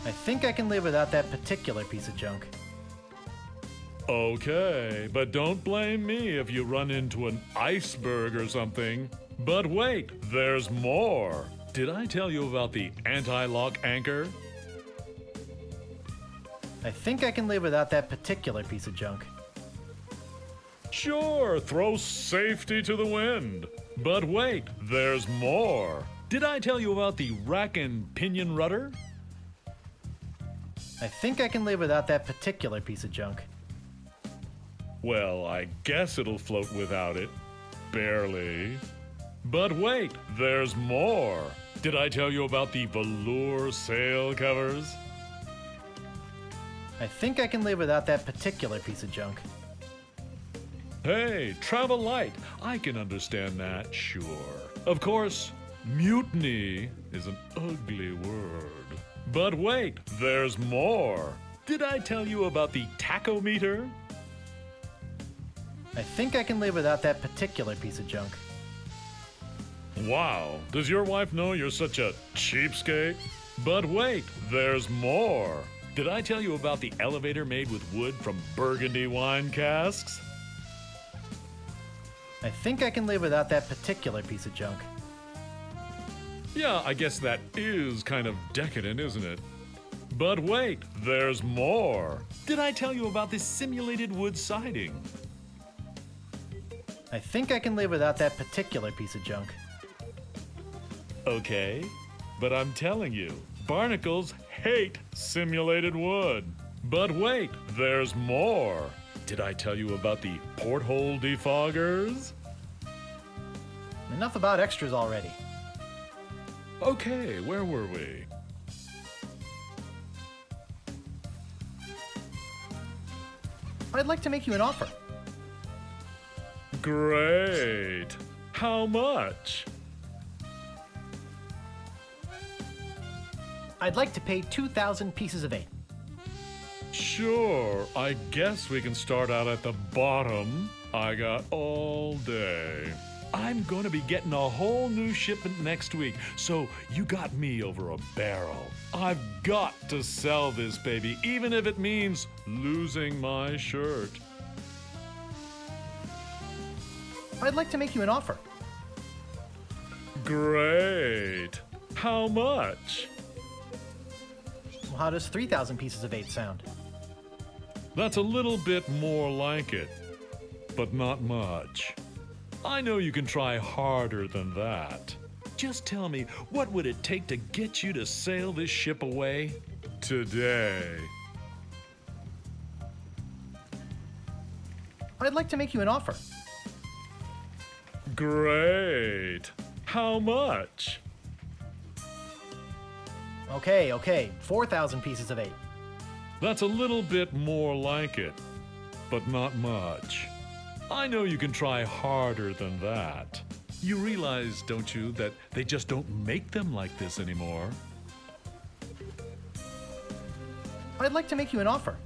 I think I can live without that particular piece of junk. Okay, but don't blame me if you run into an iceberg or something. But wait, there's more. Did I tell you about the anti-lock anchor? I think I can live without that particular piece of junk. Sure, throw safety to the wind. But wait, there's more. Did I tell you about the rack and pinion rudder? I think I can live without that particular piece of junk. Well, I guess it'll float without it. Barely. But wait, there's more. Did I tell you about the velour sail covers? I think I can live without that particular piece of junk. Hey, travel light. I can understand that, sure. Of course, mutiny is an ugly word. But wait, there's more. Did I tell you about the tachometer? I think I can live without that particular piece of junk. Wow, does your wife know you're such a cheapskate? But wait, there's more. Did I tell you about the elevator made with wood from Burgundy wine casks? I think I can live without that particular piece of junk. Yeah, I guess that is kind of decadent, isn't it? But wait, there's more. Did I tell you about this simulated wood siding? I think I can live without that particular piece of junk. Okay, but I'm telling you, barnacles hate simulated wood. But wait, there's more. Did I tell you about the porthole defoggers? Enough about extras already. Okay, where were we? I'd like to make you an offer. Great. How much? I'd like to pay 2,000 pieces of 8. Sure, I guess we can start out at the bottom. I got all day. I'm going to be getting a whole new shipment next week, so you got me over a barrel. I've got to sell this baby, even if it means losing my shirt. I'd like to make you an offer. Great. How much? Well, how does 3,000 pieces of 8 sound? That's a little bit more like it, but not much. I know you can try harder than that. Just tell me, what would it take to get you to sail this ship away today? I'd like to make you an offer. Great. How much? Okay, 4,000 pieces of 8. That's a little bit more like it, but not much. I know you can try harder than that. You realize, don't you, that they just don't make them like this anymore? I'd like to make you an offer.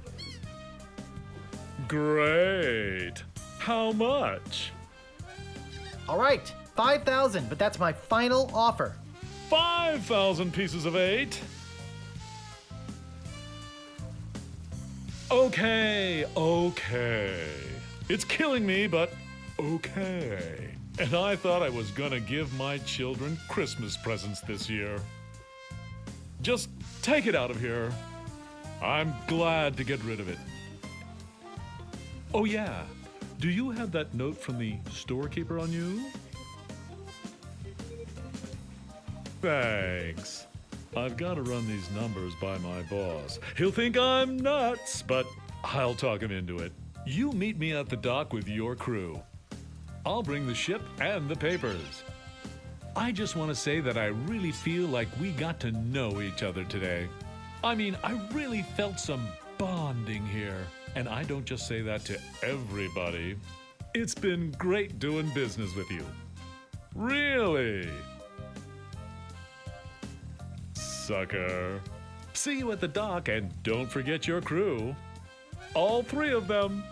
Great. How much? All right, 5,000, but that's my final offer. 5,000 pieces of 8? Okay. It's killing me, but okay. And I thought I was gonna give my children Christmas presents this year. Just take it out of here. I'm glad to get rid of it. Oh, yeah. Do you have that note from the storekeeper on you? Thanks. I've got to run these numbers by my boss. He'll think I'm nuts, but I'll talk him into it. You meet me at the dock with your crew. I'll bring the ship and the papers. I just want to say that I really feel like we got to know each other today. I mean, I really felt some bonding here. And I don't just say that to everybody. It's been great doing business with you. Really. Sucker. See you at the dock, and don't forget your crew. All 3 of them.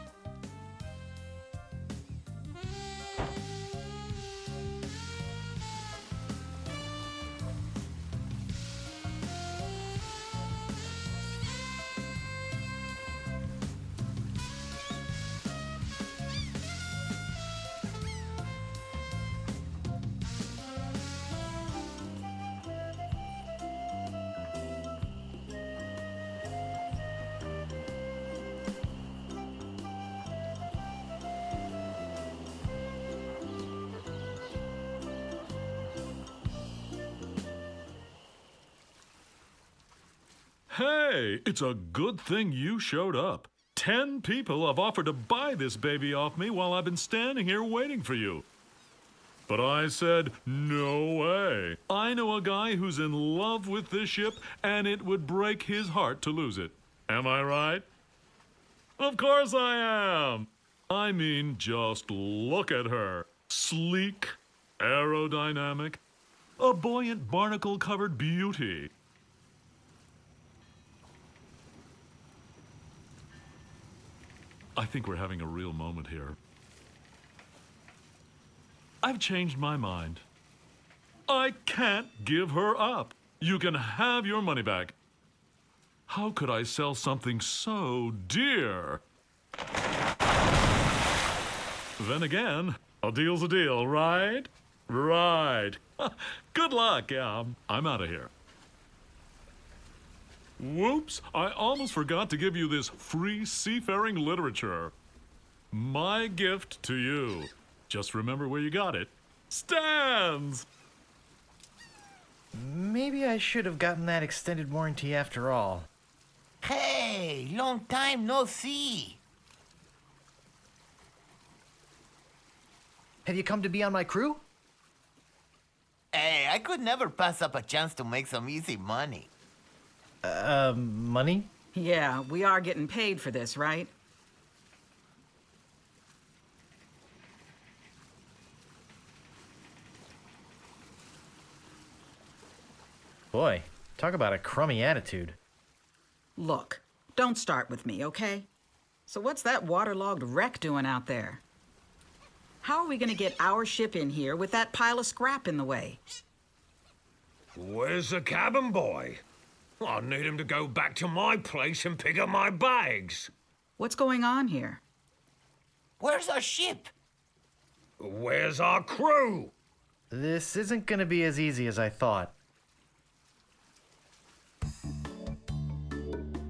Hey, it's a good thing you showed up. 10 people have offered to buy this baby off me while I've been standing here waiting for you. But I said, no way. I know a guy who's in love with this ship, and it would break his heart to lose it. Am I right? Of course I am. I mean, just look at her. Sleek, aerodynamic, a buoyant barnacle-covered beauty. I think we're having a real moment here. I've changed my mind. I can't give her up. You can have your money back. How could I sell something so dear? Then again, a deal's a deal, right? Right. Good luck. Yeah, I'm out of here. Whoops, I almost forgot to give you this free seafaring literature. My gift to you. Just remember where you got it. Stands! Maybe I should have gotten that extended warranty after all. Hey, long time no see. Have you come to be on my crew? Hey, I could never pass up a chance to make some easy money. Money? Yeah, we are getting paid for this, right? Boy, talk about a crummy attitude. Look, don't start with me, okay? So what's that waterlogged wreck doing out there? How are we gonna get our ship in here with that pile of scrap in the way? Where's the cabin boy? I need him to go back to my place and pick up my bags. What's going on here? Where's our ship? Where's our crew? This isn't gonna be as easy as I thought.